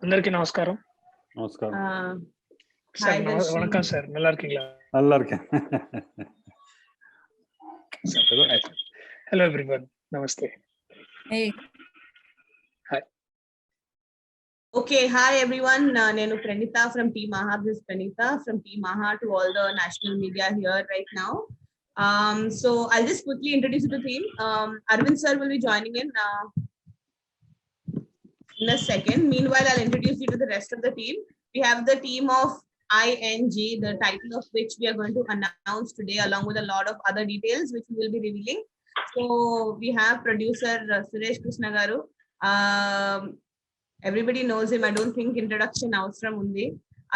అందరికీ నమస్కారం. நமஸ்காரம். Sir Hi, Darshi. வணக்கம் சார். நல்லா இருக்கீங்களா? நல்லா இருக்கேன். Hello everyone. Namaste. Hey, Okay, hi everyone. Nenu Pranita from Team AHA. This is Pranita from Team AHA to all the national media here right now. So I'll just quickly introduce you to the team. Arvind sir will be joining in a second. Meanwhile, I'll introduce you to the rest of the team. We have the team of ING, the title of which we are going to announce today, along with a lot of other details which we will be revealing. So we have producer Suresh Krishna Garu. Everybody knows him. I don't think introduction avasram undi.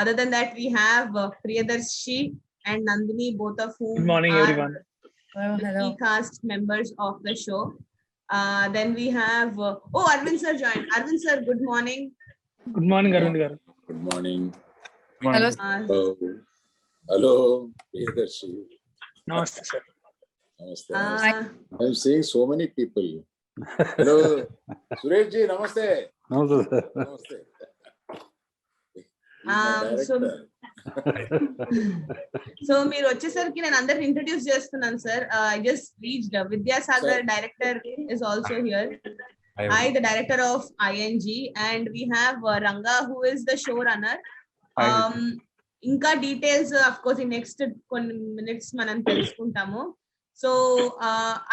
Other than that, we have Priyadarshi and Nandini, both of whom Good morning are everyone. the hello. key cast members of the show. Then we have Arvind sir joined. Arvind sir, good morning. Good morning Arvind garu. Good morning. Hello. Hello, Priyadarshi. Namaste sir. Namaste. Uh, I'm seeing so many people. Hello, Suresh ji, namaste. Namaste sir. Namaste. He's so- my director. So మీరు వచ్చేసరికి నేను అందరికి introduce చేస్తున్నాను sir. I just reached Vidyasagar director is also here. I, the director of ING, and we have Ranga, who is the showrunner. ఇంకా details of course ఈ next కొన్ని minutes మనం తెలుసుకుంటాము. So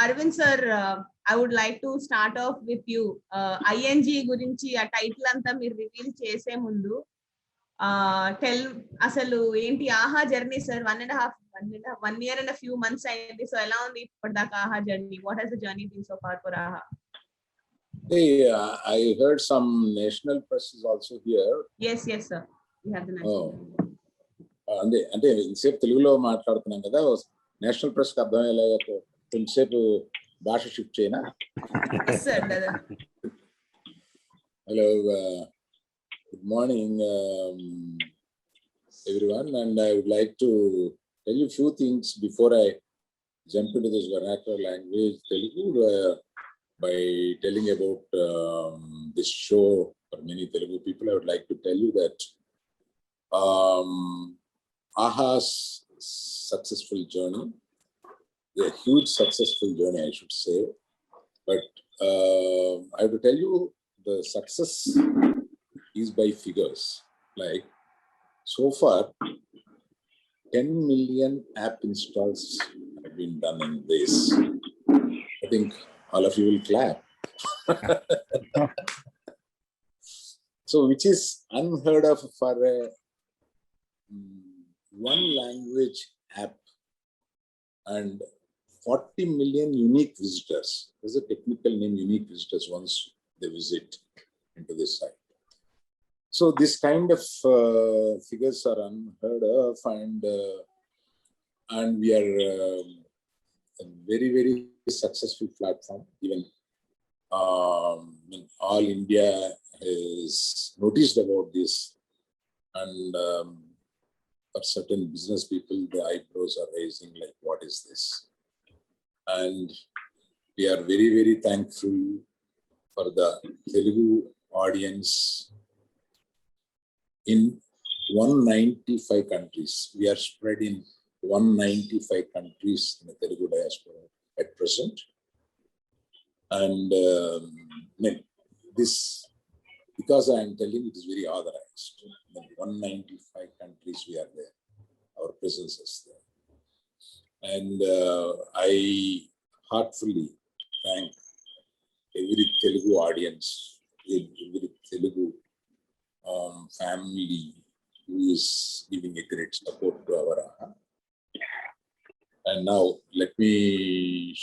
Aravind sir, I would like to start off with you. ING గురించి ఆ title అంతా మీరు reveal చేసే ముందు అసలు ఏంటి Aha journey sir? 1 year and a few months అయింది. సో ఎలా ఉంది ఇప్పటిదాకా Aha journey? What has the journey been so far for Aha? Hey, I heard some national press is also here. Yes sir, we have the national. అంటే ఇంతసేపు తెలుగులో మాట్లాడుతున్నాం కదా, national press కి అర్థమయ్యేలాగా కొంచెంసేపు భాష షిఫ్ట్ చేయనా? Yes sir. Hello, good morning everyone, and I would like to tell you a few things before I jump into this vernacular language Telugu, by telling about this show for many Telugu people. I would like to tell you that AHA's successful journey, a huge successful journey I should say, but I have to tell you the success is by figures. Like so far 10 million app installs have been done in this. I think all of you will clap. So which is unheard of for a one language app, and 40 million unique visitors. There's a technical name, unique visitors, once they visit into this site. So this kind of figures are unheard of, and we are a very, very successful platform. Even all India has noticed about this, and for certain business people, the eyebrows are raising like, what is this? And we are very, very thankful for the Telugu audience in 195 countries. We are spread in 195 countries in the Telugu diaspora at present. And this, because I am telling it is very authorized. In 195 countries we are there. Our presence is there. And I heartfully thank every Telugu audience, every Telugu family who is giving a great support to our AHA. And now let me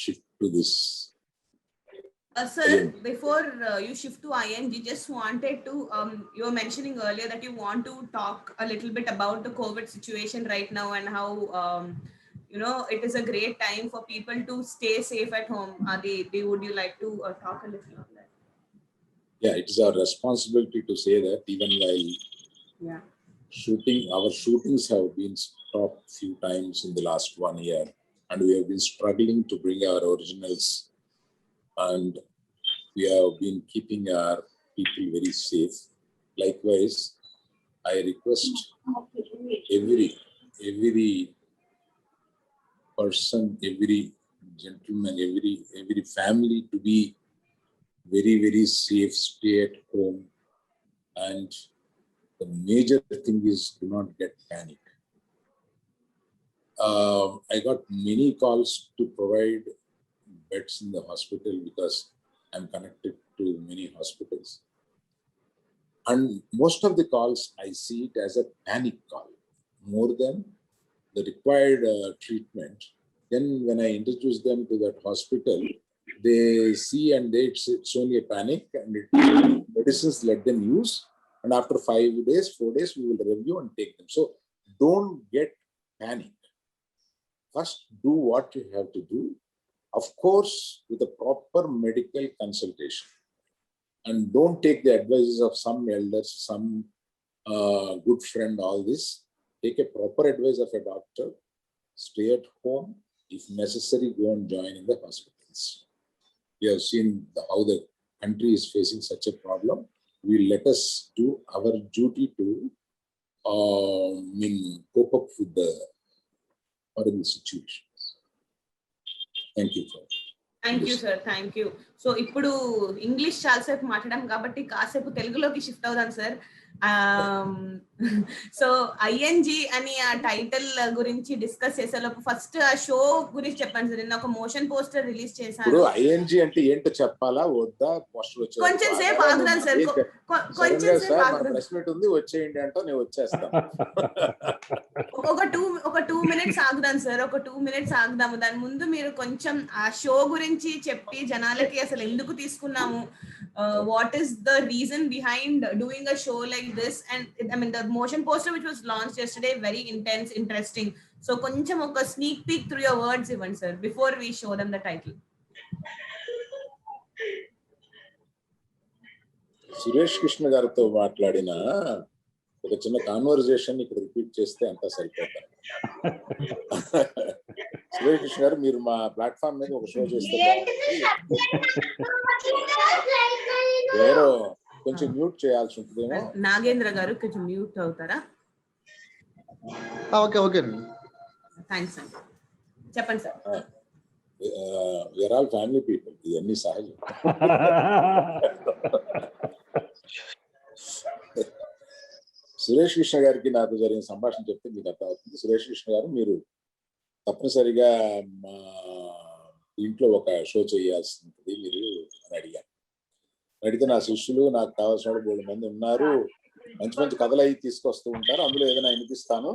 shift to this. Sir, before you shift to ING, just wanted to, you were mentioning earlier that you want to talk a little bit about the COVID situation right now and how, it is a great time for people to stay safe at home. Would you like to talk a little on that? Yeah, it is our responsibility to say that, even while our shootings have been stopped few times in the last 1 year, and we have been struggling to bring our originals, and we have been keeping our people very safe. Likewise, I request every person, every gentleman, every family to be very, very safe, stay at home. And the major thing is do not get panic. I got many calls to provide beds in the hospital because I'm connected to many hospitals. And most of the calls, I see it as a panic call more than the required treatment. Then when I introduce them to that hospital, they see and it's only a panic, and medicines let them use. And after 5 days, 4 days, we will review and take them. So don't get panic. First, do what you have to do. Of course, with a proper medical consultation. And don't take the advices of some elders, some good friend, all this. Take a proper advice of a doctor. Stay at home. If necessary, go and join in the hospitals. We have seen how the country is facing such a problem. Let us do our duty to cope up with the horrible situations. Thank you for thank you sir, thank you. So ఇప్పుడు English చాలాసేపు మాట్లాడాం కాబట్టి కాసేపు తెలుగులోకి shift అవుదాం sir. So ING అని ఆ title గురించి డిస్కస్ చేసేలోపు ఫస్ట్ ఆ షో గురించి చెప్పండి సార్. నిన్న ఒక మోషన్ పోస్టర్ రిలీజ్ చేశాను. ఐఎన్జి అంటే ఏంటో చెప్పాలా వద్దా? పోస్టర్ కొంచెం సేపు ఆగుదాం సార్, కొంచెం సేపు ఆగుదాం. ప్రెస్ మీట్ ఉంది, వచ్చేయండి అంటే నేను వచ్చేస్తాను. ఒక 2 minutes ఆగుదాం సార్, ఒక 2 minutes ఆగుదాము. దాని ముందు మీరు కొంచెం ఆ షో గురించి చెప్పి జనాలకి అసలు ఎందుకు తీసుకున్నాము, what is the reason behind doing a show like this, and I mean the motion poster which was launched yesterday, very intense, interesting. So koncham oka sneak peek through your words even sir before we show them the title. Suresh Krishna గారితో మాట్లాడిన ఒక చిన్న conversation ఇక్కడ repeat చేస్తే అంతా సరిపోతారు. సురేష్ కృష్ణ గారు, మీరు మా ప్లాట్ఫామ్ మీద ఒక షో చేస్తే ఎవరో కొంచెం మ్యూట్ చేయాల్సి ఉంటుందేమో. నాగేంద్ర గారు కొంచెం మ్యూట్ అవుతారా? ఓకే ఓకే, థ్యాంక్స్ అండి. చెప్పండి sir. We are all family people, ఇవన్నీ సహజం. సురేష్ కృష్ణ గారికి నాకు జరిగిన సంభాషణ చెప్తే మీకు అర్థం అవుతుంది. సురేష్ కృష్ణ గారు, మీరు తప్పనిసరిగా మా ఇంట్లో ఒక షో చేయాల్సి ఉంటుంది మీరు అని అడిగాను. అడిగితే నా శిష్యులు, నాకు కావాల్సిన 3 మంది ఉన్నారు, మంచి మంచి కథలు అవి తీసుకొస్తూ ఉంటారు, అందులో ఏదైనా వినిపిస్తాను,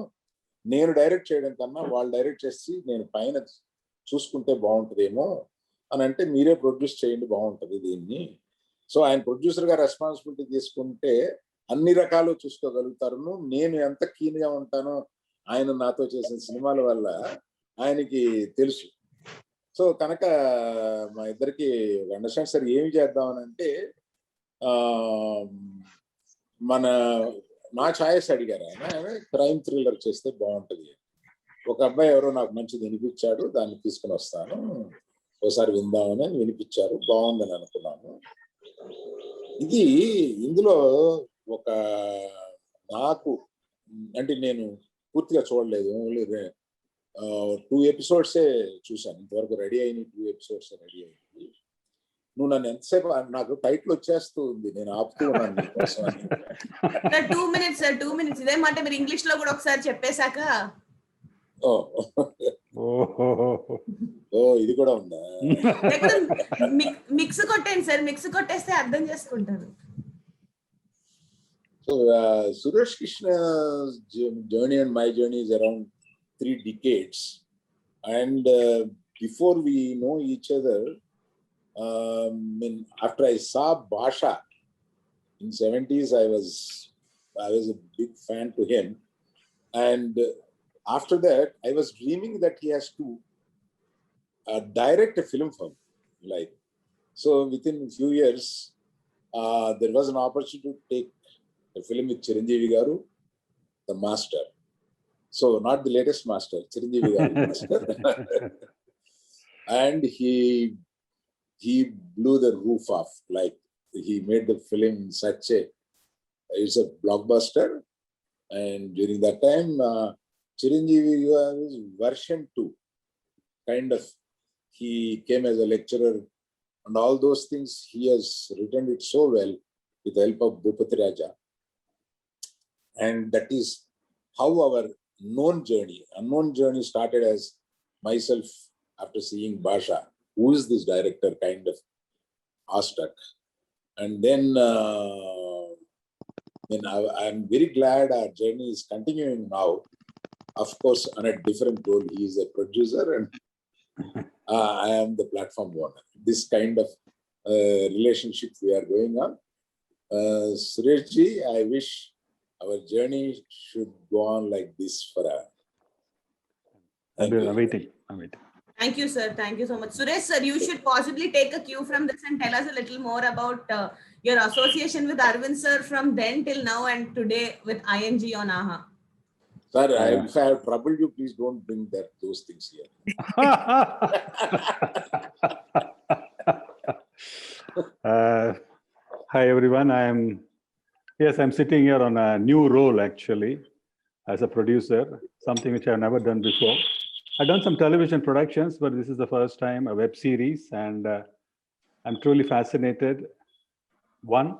నేను డైరెక్ట్ చేయడం కన్నా వాళ్ళు డైరెక్ట్ చేసి నేను పైన చూసుకుంటే బాగుంటుందేమో అని అంటే, మీరే ప్రొడ్యూస్ చేయండి బాగుంటుంది దీన్ని. సో ఆయన ప్రొడ్యూసర్గా రెస్పాన్సిబిలిటీ తీసుకుంటే అన్ని రకాలు చూసుకోగలుగుతారు. నేను ఎంత కీన్గా ఉంటానో ఆయన నాతో చేసిన సినిమాల వల్ల ఆయనకి తెలుసు. సో కనుక మా ఇద్దరికి అండర్స్టాండ్ సార్ ఏమి చేద్దామని అంటే, నా ఛాయిస్ అడిగారు ఆయన, క్రైమ్ థ్రిల్లర్ చేస్తే బాగుంటుంది. ఒక అబ్బాయి ఎవరో నాకు మంచిది వినిపించాడు, దాన్ని తీసుకుని వస్తాను, ఒకసారి విందామని వినిపించారు, బాగుందని అనుకున్నాను. ఇందులో ఒక నాకు అంటే నేను పూర్తిగా చూడలేదు, ఓన్లీ 2 episodes చూశాను ఇంతవరకు. రెడీ అయిన 2 episodes రెడీ అయింది. నువ్వు నన్ను ఎంతసేపు, నాకు టైటిల్ వచ్చేస్తూ ఉంది, నేను ఆపుతూ ఉన్నాను నీకోసం. 2 minutes సార్, 2 minutes. ఇదే మాట మీరు ఇంగ్లీష్ లో కూడా ఒకసారి చెప్పేశాక. ఓ ఇది కూడా ఉందా? మిక్స్ కొట్టండి సార్, మిక్స్ కొట్టేస్తే అర్థం చేసుకుంటారు. So Suresh Krishna's journey and my journey is around 3 decades, and before we know each other, after I saw Basha in 70s, I was a big fan to him, and after that I was dreaming that he has to direct a film for me. Like, so within a few years there was an opportunity to take a film with Chiranjeevi Garu, the master. So not the latest master, Chiranjeevi Garu master. And he blew the roof off. Like, he made the film in such a It's a blockbuster. And during that time, Chiranjeevi was version 2, kind of. He came as a lecturer and all those things. He has written it so well with the help of Bhupati Raja. And that is how our unknown journey started as myself after seeing Basha, who is this director, kind of awestruck. And then I'm very glad our journey is continuing now. Of course, on a different role. He is a producer and I am the platform owner. This kind of relationship we are going on. Sureshji, I wish our journey should go on like this forever. Thank you. I'm waiting. Thank you, sir. Thank you so much. Suresh, sir, you should possibly take a cue from this and tell us a little more about your association with Arvind, sir, from then till now and today with ING on AHA. Sir, if I have troubled you, please don't bring those things here. Hi everyone. I'm sitting here on a new role actually as a producer, something which I've never done before. I've done some television productions, but this is the first time a web series, and I'm truly fascinated. One,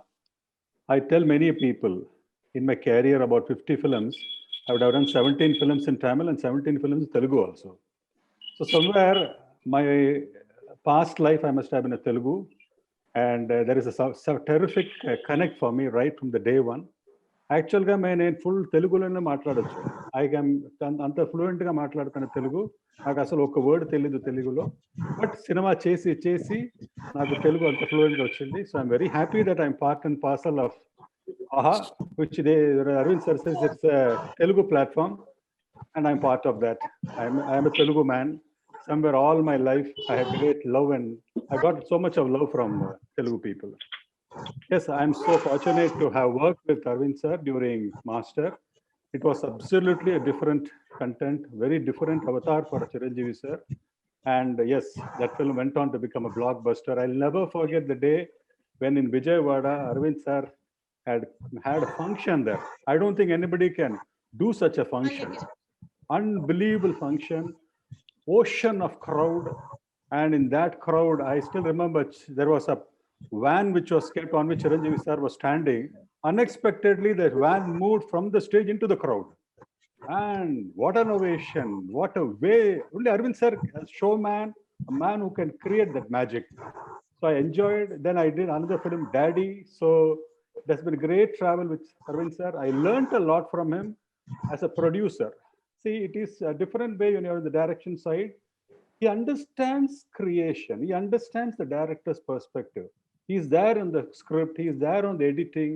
I tell many people in my career about 50 films. I would have done 17 films in Tamil and 17 films in Telugu also. So somewhere my past life, I must have been a Telugu, and there is a terrific connect for me right from the day one. యాక్చువల్గా నేను full తెలుగులోనే మాట్లాడచ్చు. అంత ఫ్లూయెంట్గా మాట్లాడుతాను తెలుగు. నాకు అసలు ఒక word తెలీదు తెలుగులో, బట్ సినిమా చేసి నాకు తెలుగు అంత ఫ్లూయెంట్గా వచ్చింది. So I'm very happy that I'm part and parcel of AHA, which Arvind sir says it's a Telugu platform, and I'm part of that. I'm a Telugu man. Somewhere all my life I had great love, and I got so much of love from Telugu people. Yes, I'm so fortunate to have worked with Arvind sir during Master. It was absolutely a different content, very different avatar for Chiranjeevi sir. And yes, that film went on to become a blockbuster. I'll never forget the day when in Vijayawada, Arvind sir had a function there. I don't think anybody can do such a function. Unbelievable function, ocean of crowd. And in that crowd, I still remember there was a van which was kept on which Chiranjeevi sir was standing. Unexpectedly, that van moved from the stage into the crowd. And what an ovation, what a way. Only Arvind sir, a showman, a man who can create that magic. So I enjoyed. Then I did another film, Daddy. So there's been great travel with Arvind sir. I learned a lot from him as a producer. See, it is a different way when you're on the direction side. He understands creation. He understands the director's perspective. He's there in the script. He's there on the editing.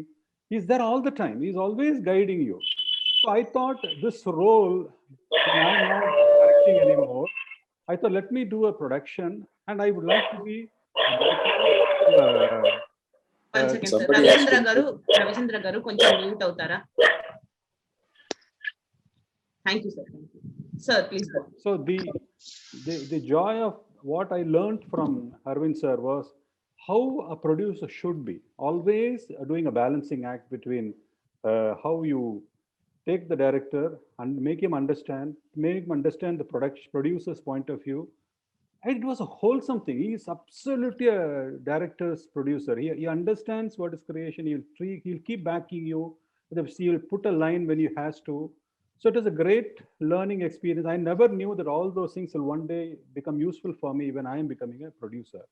He's there all the time. He's always guiding you. So I thought this role, I'm not directing anymore. I thought, let me do a production, and I would like to be One second, sir. Ravichandra garu, koncham mute avutara. Thank you, sir. Thank you. Sir, please go. So the joy of what I learned from Arvind sir was how a producer should be, always doing a balancing act between how you take the director and make him understand the producer's point of view. And it was a wholesome thing. He is absolutely a director's producer. He understands what is creation. He'll keep backing you. He'll put a line when he has to. So it was a great learning experience. I never knew that all those things will one day become useful for me when I am becoming a producer.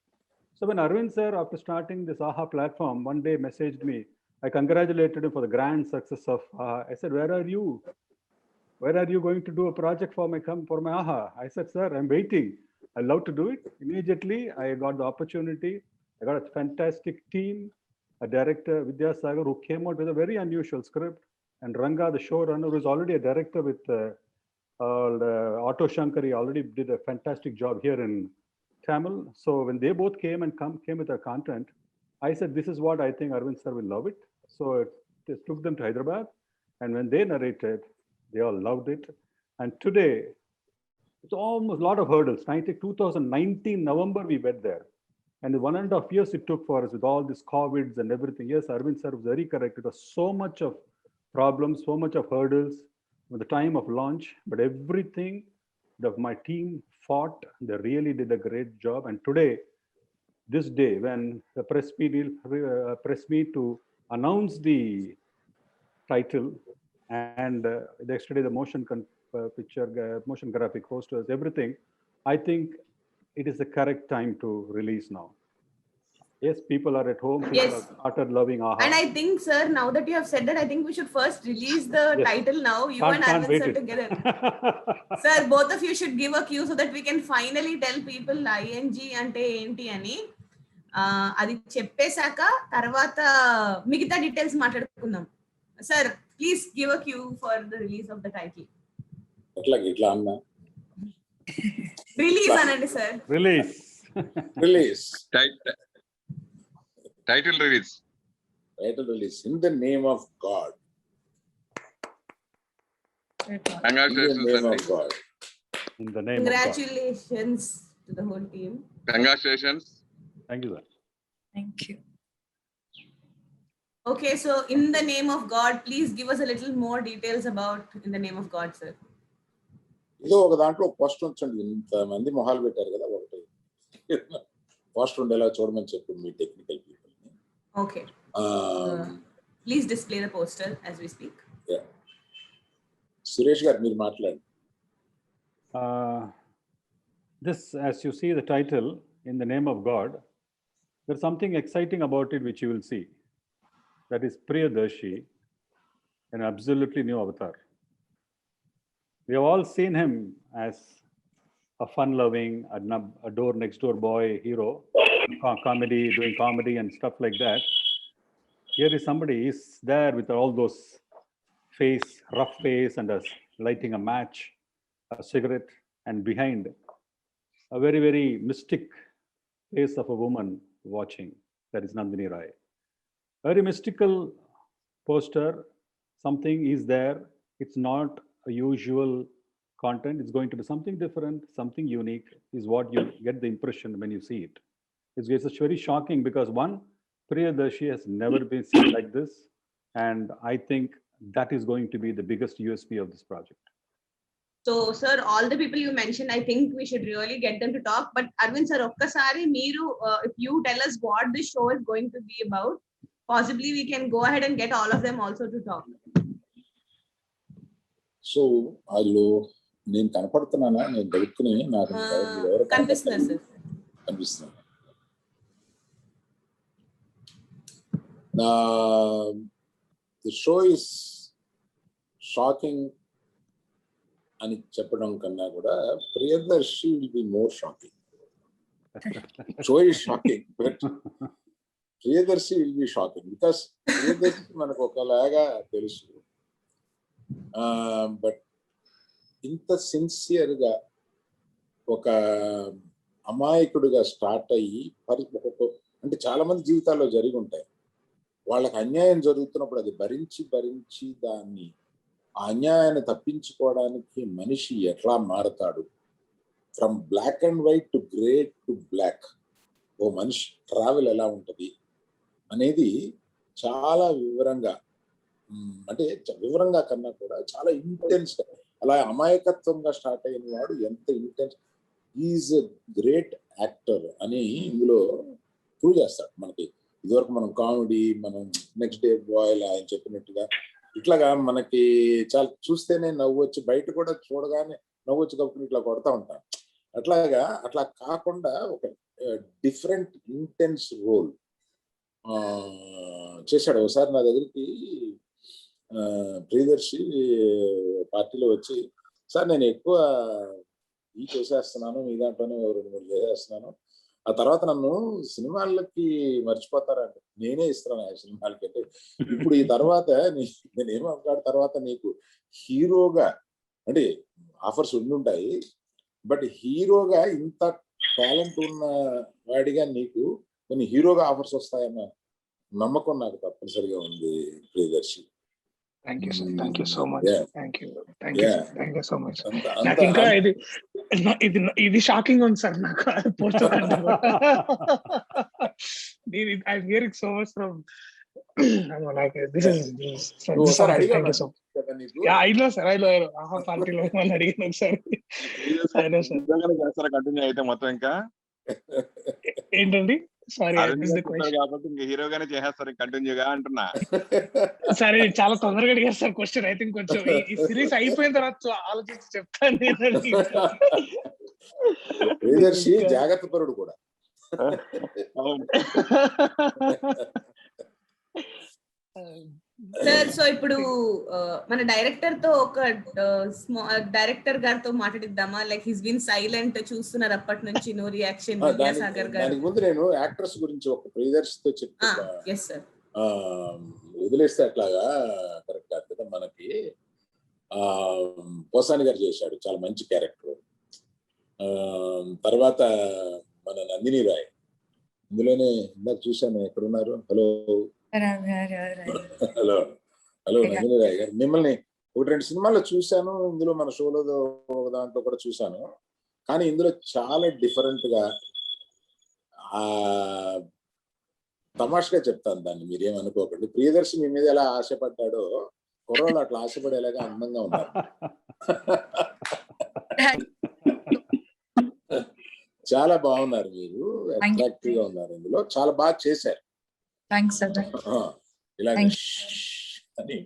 So when Arvind sir, after starting this AHA platform, one day messaged me. I congratulated him for the grand success of AHA. I said, where are you? Where are you going to do a project for my AHA? I said, sir, I'm waiting. I love to do it. Immediately, I got the opportunity. I got a fantastic team, a director, Vidya Sagar, who came out with a very unusual script. And Ranga, the showrunner, who is already a director with Auto Shankar, he already did a fantastic job here in Tamil. So when they both came with their content, I said, this is what I think Arvind sir will love it. So it took them to Hyderabad. And when they narrated, they all loved it. And today, it's almost a lot of hurdles. 2019 November, we went there. And the 1.5 years it took for us with all these COVIDs and everything. Yes, Arvind sir was very correct. It was so much of problems, so much of hurdles at the time of launch, but everything that my team fought, they really did a great job. And today, this day, when the press meet to announce the title, and yesterday the motion motion graphic posters, everything, I think it is the correct time to release now. Yes, people are at home. People Yes. have started loving AHA. And I think, sir, now that you have said that, I think we should first release the Yes. title now. You Can't and Arvind wait sir it. together. Sir, both of you should give a cue so that we can finally tell people ING ante enti ani. అది చెప్పేశాక తర్వాత మిగతా details మాట్లాడుకుందాం. Sir, please give a cue for the release of the title. ఇట్లా అన్నా Release అనండి sir. Release. Release Title release. Title release in the name of God. Congratulations, name Sandy. Of God. In the name of God. Congratulations to the whole team. Congratulations. Thank you, sir. Thank you. Okay, so in the name of God, please give us a little more details about in the name of God, sir. ఏదో ఒక దాంట్లో post ఉంచండి. ఇంతమంది మొహాలు పెట్టారు కదా, ఒకటి post ఉండేలా చూడమని చెప్పి మీ technical people. Okay. Please display the poster as we speak. Suresh garu మీరు మాట్లాడండి. This, as you see the title, in the name of God, there's something exciting about it which you will see. That is Priyadarshi, an absolutely new avatar. We have all seen him as a fun-loving, a door next door boy hero, comedy, doing comedy and stuff like that. Here is somebody is there with all those rough face, and lighting a match, a cigarette, and behind a very, very mystic face of a woman watching. That is Nandini Rai. Very mystical poster. Something is there. It's not a usual content. It's going to be something different, something unique, is what you get the impression when you see it. It's very shocking because one, Priyadarshi has never been seen like this. And I think that is going to be the biggest USP of this project. So, sir, all the people you mentioned, I think we should really get them to talk. But Arvind sir, okkasari meeru, if you tell us what this show is going to be about, possibly we can go ahead and get all of them also to talk. So వాళ్ళు నేను కనపడుతున్నానా, నేను దొరుకుని నాకు ఎవరు కనిపిస్తున్నారు sir. కనిపిస్తున్నాను. నా the show is shocking అని చెప్పడం కన్నా కూడా Priyadarshi will be more shocking. Show is shocking but Priyadarshi will be shocking because Priyadarshi మనకు ఒకలాగా తెలుసు. బట్ ఇంత సిన్సియర్గా ఒక అమాయకుడిగా స్టార్ట్ అయ్యి అంటే చాలా మంది జీవితాల్లో జరిగి ఉంటాయి. వాళ్ళకి అన్యాయం జరుగుతున్నప్పుడు అది భరించి దాన్ని ఆ అన్యాయాన్ని తప్పించుకోవడానికి మనిషి ఎట్లా మారతాడు, from black and white to grey to black, ఓ మనిషి ట్రావెల్ ఎలా ఉంటుంది అనేది చాలా వివరంగా, అంటే వివరంగా కన్నా కూడా చాలా ఇంటెన్స్, అలా అమాయకత్వంగా స్టార్ట్ అయిన వాడు ఎంత intense, is a great actor అని ఇందులో ప్రూవ్ చేస్తాడు. మనకి ఇదివరకు మనం కామెడీ, మనం నెక్స్ట్ డే బాయ్ ఆయన చెప్పినట్టుగా ఇట్లాగా మనకి చాలా చూస్తేనే నవ్వొచ్చి, బయట కూడా చూడగానే నవ్వొచ్చి కప్పుకుని ఇట్లా కొడతా ఉంటాం. అట్లా కాకుండా ఒక డిఫరెంట్ ఇంటెన్స్ రోల్ చేశాడు. ఒకసారి నా దగ్గరికి ప్రియదర్శి పార్టీలో వచ్చి, సార్ నేను ఎక్కువ ఈ చేసేస్తున్నాను, మీ దాంట్లోనే 2-3 చేసేస్తున్నాను, ఆ తర్వాత నన్ను సినిమాలకి మర్చిపోతారంట, నేనే ఇస్తున్నాను ఆ సినిమాలకి. అంటే ఇప్పుడు ఈ తర్వాత నేనేమవుతాడు, తర్వాత నీకు హీరోగా అంటే ఆఫర్స్ ఉండుంటాయి, బట్ హీరోగా ఇంత టాలెంట్ ఉన్న వాడిగా నీకు కొన్ని హీరోగా ఆఫర్స్ వస్తాయన్న నమ్మకం నాకు తప్పనిసరిగా ఉంది Priyadarshi. Thank you sir, thank you so much. Yeah. Thank you Yeah. Thank you so much. అంత- నాకు అంత- ఇంకా ఇది షాకింగ్ ఉంది సార్ నాకు poster I'm hearing so much from. I'm like, this is నువ్వు ఒకసారి thank అడిగావు you so much. కదా నీకు Yeah, I know, sir. I know. ఆహా పార్టీలో ఏమన్నా అడిగాను ఒకసారి. I know, sir. నిజంగానే చేస్తారా కంటిన్యూ అయితే మొత్తం ఇంకా ఏంటండి? సారీ, I అరుణ్ missed గారు the చెప్పారు question. కాబట్టి ఇంకా హీరోగానే చేసేస్తారు కంటిన్యూగా అంటున్నా. సరే, చాలా తొందరగా అడిగారు సార్ క్వశ్చన్. ఐ థింక్ కొంచెం ఈ సిరీస్ అయిపోయిన తర్వాత ఆలోచించి చెప్తాను నేనండి. ప్రియదర్శి జాగ్రత్త పరుడు కూడా. సార్, సో ఇప్పుడు మన డైరెక్టర్ తో ఒక డైరెక్టర్ గారితో మాట్లాడిద్దామా? లైక్ హిస్ బీన్ సైలెంట్, చూస్తున్నారు అప్పటి నుంచి, నో రియాక్షన్. విద్యాసాగర్ గారు. దానికి ముందు నేను యాక్ట్రెస్ గురించి ఒక ప్రియదర్శితో చెప్తా. Yes sir. వదిలేస్తే అట్లాగా కరెక్ట్ కాదు కదా. మనకి పోసాని గారు చేశాడు, చాలా మంచి క్యారెక్టర్. తర్వాత మన నందిని రాయ్ ఇందులోనే ఇందాక చూశాను. ఎక్కడున్నారు? Hello hello hello Nandini Roy garu, మిమ్మల్ని 1-2 సినిమాల్లో చూశాను. ఇందులో మన షోలో ఒక దాంట్లో కూడా చూశాను. కానీ ఇందులో చాలా డిఫరెంట్ గా తమాషగా చెప్తాను దాన్ని, మీరేమనుకోకండి. ప్రియదర్శి మీ మీద ఎలా ఆశపడ్డాడో కుర్రోళ్ళు అట్లా ఆశపడేలాగా అందంగా ఉన్నారు. చాలా బాగున్నారు మీరు, అట్రాక్టివ్ గా ఉన్నారు. ఇందులో చాలా బాగా చేశారు. ఇలా అని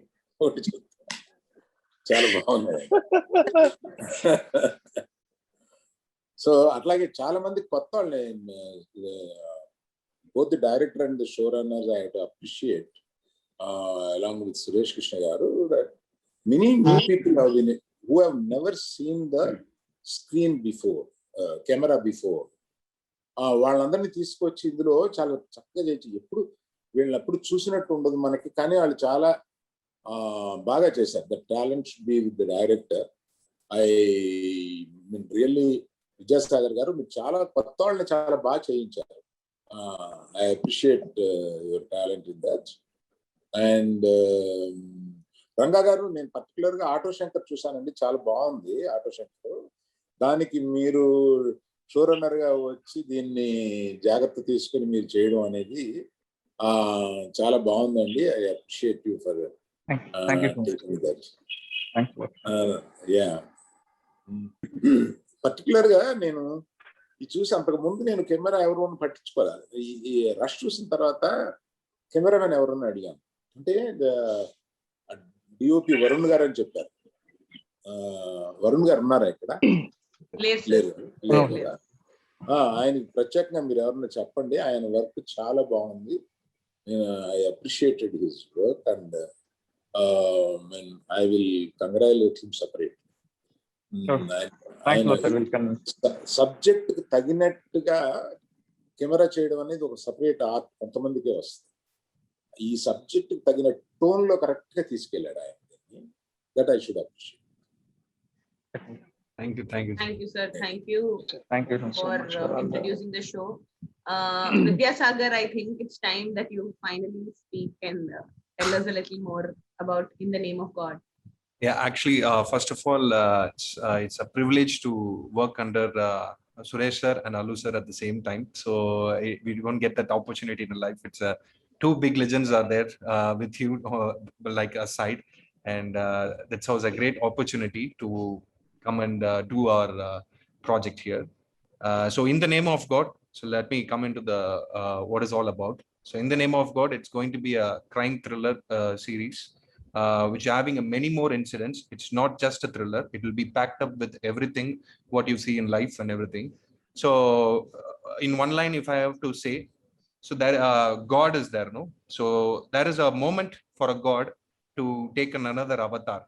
ఒకటి చెప్తాను, చాలా బాగున్నాయి. సో అట్లాగే చాలా మంది కొత్త వాళ్ళని, both the director and the showrunners I have to appreciate, along with Suresh Krishna garu, that many new people have been who have never seen the screen before, camera before. వాళ్ళందరినీ తీసుకొచ్చి ఇందులో చాలా చక్కగా చేసి, ఎప్పుడు వీళ్ళని ఎప్పుడు చూసినట్టు ఉండదు మనకి, కానీ వాళ్ళు చాలా బాగా చేశారు. The talent should be with the director. I mean really Vidyasagar గారు, మీరు చాలా కొత్త వాళ్ళని చాలా బాగా చేయించారు. I appreciate your talent in that. And Ranga గారు, నేను పర్టికులర్ గా ఆటో శంకర్ చూశానండి, చాలా బాగుంది ఆటో శంకర్. దానికి మీరు షో రన్నర్ గా వచ్చి దీన్ని జాగ్రత్త తీసుకుని మీరు చేయడం అనేది చాలా బాగుందండి. I appreciate you for yeah. Particular గా నేను ఇది చూసి, అంతకు ముందు నేను కెమెరా ఎవరు పట్టించుకోవాలి. ఈ రష్ చూసిన తర్వాత కెమెరామెన్ ఎవరన్నా అడిగాను. అంటే డిఓపి వరుణ్ గారు అని చెప్పారు. వరుణ్ గారు ఉన్నారా ఇక్కడ? లేరు కదా. ఆయనకి ప్రత్యేకంగా మీరు ఎవరన్నా చెప్పండి. ఆయన వర్క్ చాలా బాగుంది. I appreciated his work and I will congratulate him separate. Subject కి తగినట్టుగా కెమెరా చేయడం అనేది ఒక సపరేట్ ఆర్ట్, కొంతమందికే వస్తుంది. ఈ సబ్జెక్ట్ కి తగిన టోన్ లో కరెక్ట్ గా తీసుకెళ్ళాడు ఆయన. That I should appreciate. Thank you, sir. Thank you for introducing the show. Vidyasagar, I think it's time that you finally speak and tell us a little more about In the Name of God. Yeah, actually, first of all, it's a privilege to work under Suresh sir and Alu sir at the same time. So we don't get that opportunity in life. It's two big legends are there with you, like aside, and that's always a great opportunity to come and do our project here. So in the name of God, so let me come into the what is all about. So in the name of God, it's going to be a crime thriller series. Which are having many more incidents. It's not just a thriller. It will be packed up with everything what you see in life and everything. So in one line, if I have to say, so that God is there, no? So there is a moment for a God to take another avatar.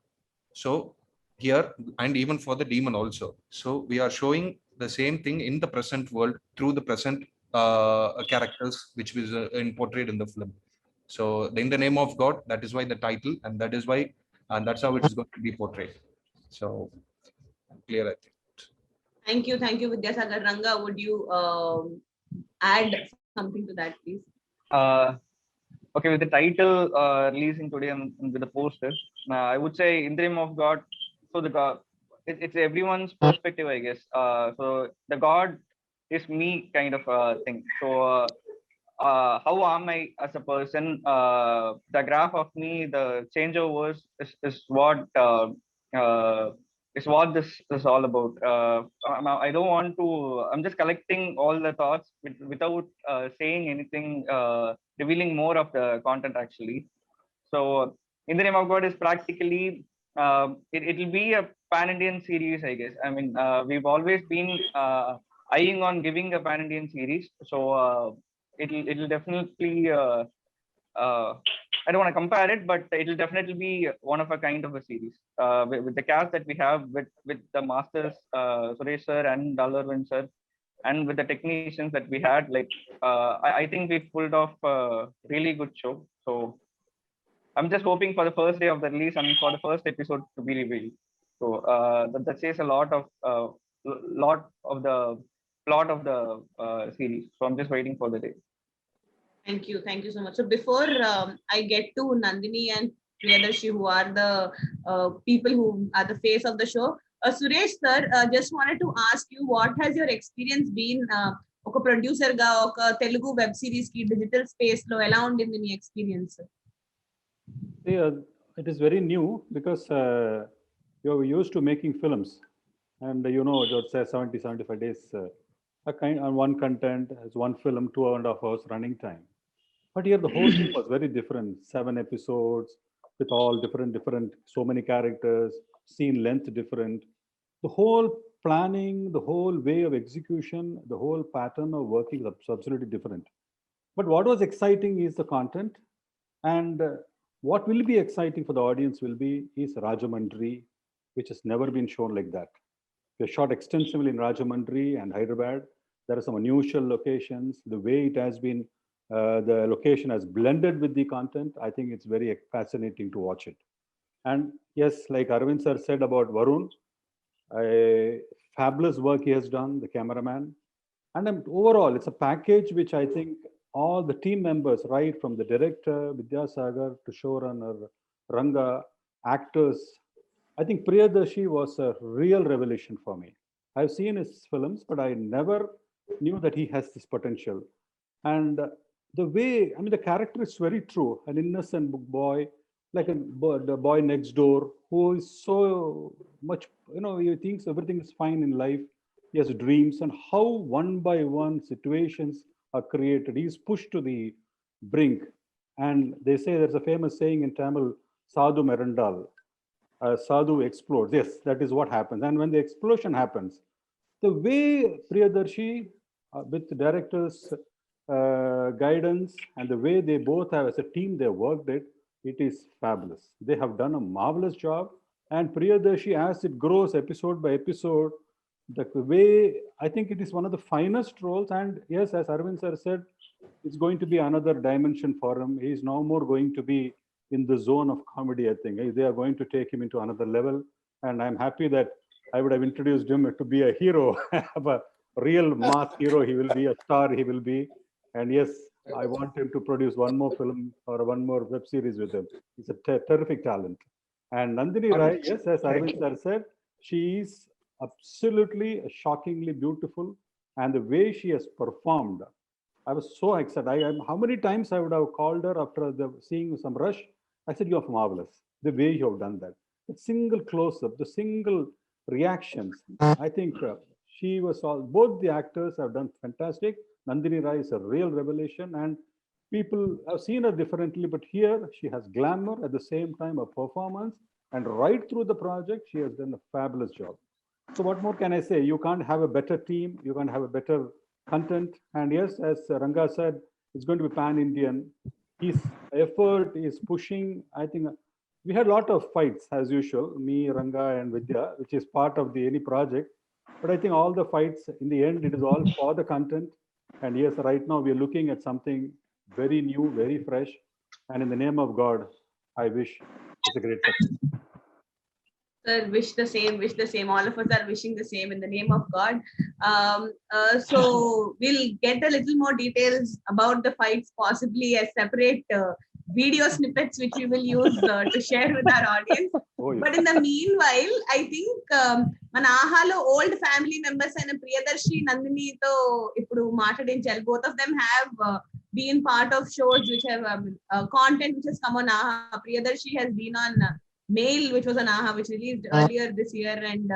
So here, and even for the demon also. So we are showing the same thing in the present world through the present characters which was portrayed in the film. So in the name of God, that is why the title, and that is why, and that's how it is going to be portrayed. So clear, I think. Thank you, Vidyasagar. Ranga, would you add something to that, please? Okay, with the title releasing today and with the poster, I would say In the Name of God. So the God, it's everyone's perspective, I guess. So the God is me kind of thing. So how am I as a person. The graph of me, the changeovers is what this is all about. I don't want to. I'm just collecting all the thoughts without saying anything, revealing more of the content actually. So In the Name of God is practically it will be a pan-Indian series, I guess. I mean, we've always been eyeing on giving a pan-Indian series, so it'll definitely. I don't want to compare it, but it'll definitely be one of a kind of a series with the cast that we have with the masters, Suresh sir and Allu Arvind sir, and with the technicians that we had. Like I think we pulled off a really good show. So I'm just hoping for the first day of the release and for the first episode to be revealed. So that says a lot of the plot of the series. So I'm just waiting for the day. Thank you so much. So before I get to Nandini and Priyadarshi, who are the people who are the face of the show, Suresh sir, just wanted to ask you, what has your experience been? Oka producer ga, oka Telugu web series ki digital space lo ela undindi mee experience? Yeah, it is very new because you're used to making films, and let's say 70-75 days. One content has one film, 2.5 hours running time. But here the whole thing was very different. 7 episodes with all different, so many characters, scene length different. The whole planning, the whole way of execution, the whole pattern of working is absolutely different. But what was exciting is the content, and what will be exciting for the audience will be is Rajamundry, which has never been shown like that. We have shot extensively in Rajamundry and Hyderabad. There are some unusual locations. The way it has been, the location has blended with the content. I think it's very fascinating to watch it. And yes, like Arvind sir said about Varun, fabulous work he has done, the cameraman. And overall, it's a package which I think all the team members, right from the director, Vidyasagar, to showrunner, Ranga, actors. I think Priyadarshi was a real revelation for me. I've seen his films, but I never knew that he has this potential. And the way, I mean, the character is very true, an innocent boy, like the boy next door, who is so much, he thinks everything is fine in life. He has dreams, and how one by one situations are created. He's pushed to the brink. And they say there's a famous saying in Tamil, Sadhu Merandal, Sadhu explodes. Yes, that is what happens. And when the explosion happens, the way Priyadarshi, with the director's guidance and the way they both have, as a team, they worked it, it is fabulous. They have done a marvelous job. And Priyadarshi, as it grows episode by episode, the way, I think it is one of the finest roles. And yes, as Arvind sir said, it's going to be another dimension for him. He is no more going to be in the zone of comedy, I think. They are going to take him into another level. And I'm happy that I would have introduced him to be a hero, a real mass hero. He will be a star, he will be. And yes, I want him to produce one more film or one more web series with him. He's a terrific talent. And Nandini Rai, yes, as Arvind sir said, she is absolutely shockingly beautiful. And the way she has performed, I was so excited. How many times I would have called her after seeing some rush? I said, "You are marvelous. The way you have done that. The single close-up, the single reactions. I think she was both the actors have done fantastic. Nandini Rai is a real revelation, and people have seen her differently, but here she has glamour at the same time a performance, and right through the project, she has done a fabulous job. So what more can I say? You can't have a better team. You can't have a better content. And yes, as Ranga said, it's going to be pan-Indian. His effort is pushing, I think, we had a lot of fights as usual, me, Ranga and Vidya, which is part of any project. But I think all the fights, in the end, it is all for the content. And yes, right now we are looking at something very new, very fresh. And in the name of God, I wish it's a great success. Sir, wish the same. All of us are wishing the same in the name of God. So we'll get a little more details about the fights, possibly as separate video snippets, which we will use to share with our audience. Oh, yes. But in the meanwhile, I think మన ఆహాలో old family members అయిన Priyadarshi, Nandini తో ఇప్పుడు మాట్లాడించాలి. Both of them have been part of shows which have content which has come on AHA. Priyadarshi has been on Mail, which was on AHA, which released earlier this year, and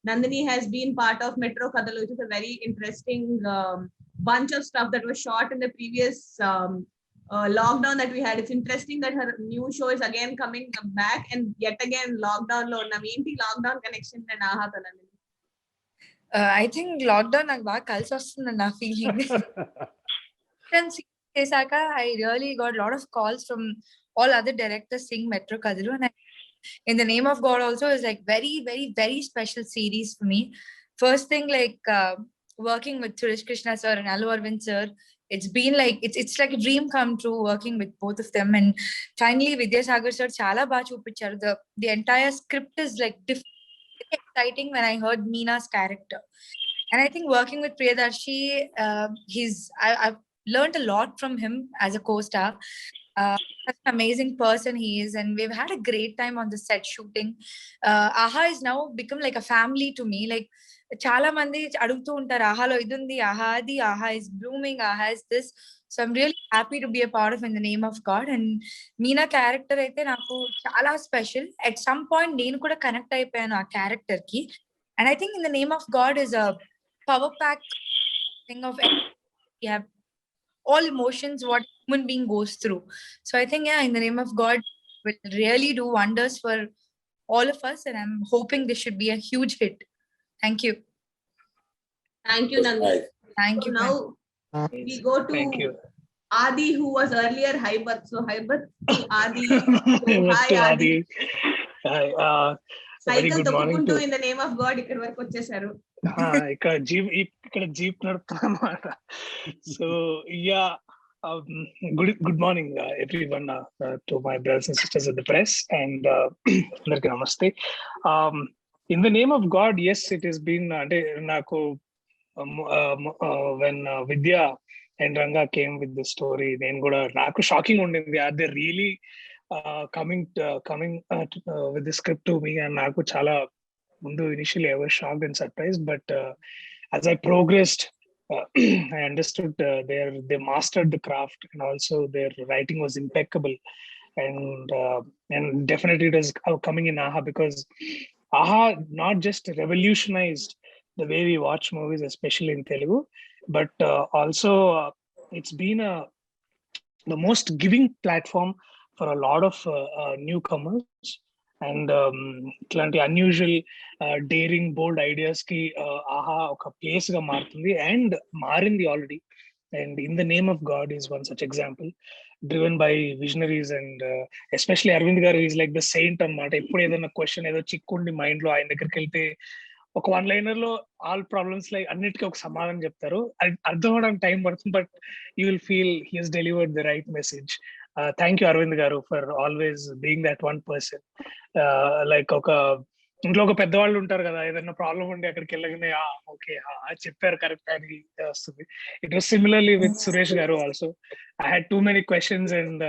Nandini has been part of Metro Kadalu, which is a very interesting bunch of stuff that was shot in the previous lockdown that we had. It's interesting that her new show is again coming back, and yet again lockdown lo unna menti lockdown connection and AHA to Nandini. I think lockdown నాకు బాగా కలిసి వస్తుంది నా feeling. చేశాక I really got a lot of calls from all other directors seeing Metro Kadalu, and In the Name of God also is like very, very, very special series for me. First thing, like working with Suresh Krishna sir and Allu Arvind sir, it's been like it's like a dream come true working with both of them. And finally Vidyasagar sir chala baga chupicharu. The entire script is like very exciting when I heard Meena's character. And I think working with Priyadarshi, I've learned a lot from him as a co-star. Such an amazing person he is, and we've had a great time on the set shooting. AHA is now become like a family to me. Like chala mandi adugutu untaru, AHA lo idundi, AHA adi, AHA is blooming, AHA is this. So I'm really happy to be a part of In the Name of God. And Meena character aithe naku chala special. At some point nenu kuda connect ayipayanu aa character ki. And I think In the Name of God is a power pack thing of we have all emotions what human being goes through. So I think In the Name of God will really do wonders for all of us, and I'm hoping this should be a huge hit. Thank you. Thank you, Nandini. Thank So you. now we go to Thank you. Adi, who was earlier Haibat. So Haibat to Adi. So, hi Adi. Hi. Very Cycle good morning తొక్కుకుంటూ to. In the Name of God ఇక్కడ వరకు వచ్చేసారు. ఇక్కడ jeep నడుపుతానమాట. So yeah, good morning everyone, to my brothers and sisters at the press, and అందరికీ నమస్తే. In the Name of God, yes, it has been అంటే నాకు when Vidya and Ranga came with the story, నేను కూడా నాకు shocking ఉండింది. Are they really coming with the script to me? And నాకు చాలా ముందు initially I was shocked and surprised, but as I progressed, I understood they mastered the craft, and also their writing was impeccable, and definitely it is coming in AHA, because AHA not just revolutionized the way we watch movies, especially in Telugu, but also it's been the most giving platform for a lot of newcomers, and ఇట్లాంటి unusual daring bold ideas కి ఆహా ఒక place గా మారుతుంది, and మారింది already. And in the name of God is one such example, driven by visionaries, and especially Aravind garu is like the Saint అన్నమాట. ఎప్పుడు ఏదైనా question ఏదో చిక్కుండి మైండ్ లో ఆయన దగ్గరికి వెళ్తే ఒక వన్ లైనర్ లో ఆల్ ప్రాబ్లమ్స్ లైక్ అన్నిటికీ ఒక సమాధానం చెప్తారు. అర్థం అవడానికి టైం పడుతుంది, but you will feel he has delivered the right message. Thank you, Arvind Garu, for always being that one person. Like ఒక ఇంట్లో ఒక పెద్దవాళ్ళు ఉంటారు కదా, ఏదైనా ప్రాబ్లం ఉంటే అక్కడికి వెళ్ళగానే ఓకే చెప్పారు కరెక్ట్ అని వస్తుంది. It was similarly with Suresh గారు also. I had too many questions, and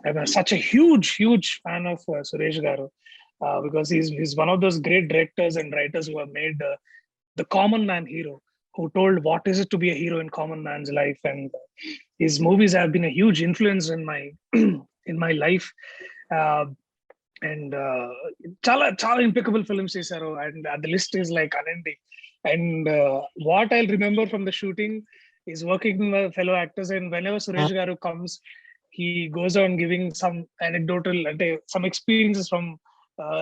I'm such a huge fan of Suresh Garu, because he's one of those great directors and writers who have made the common man hero, who told what is it to be a hero in common man's life. And his movies have been a huge influence in my in my life, and chala impeccable films chesaru, and the list is like unending. And what I'll remember from the shooting is working with fellow actors, and whenever Suresh Garu comes, he goes on giving some anecdotal, some experiences from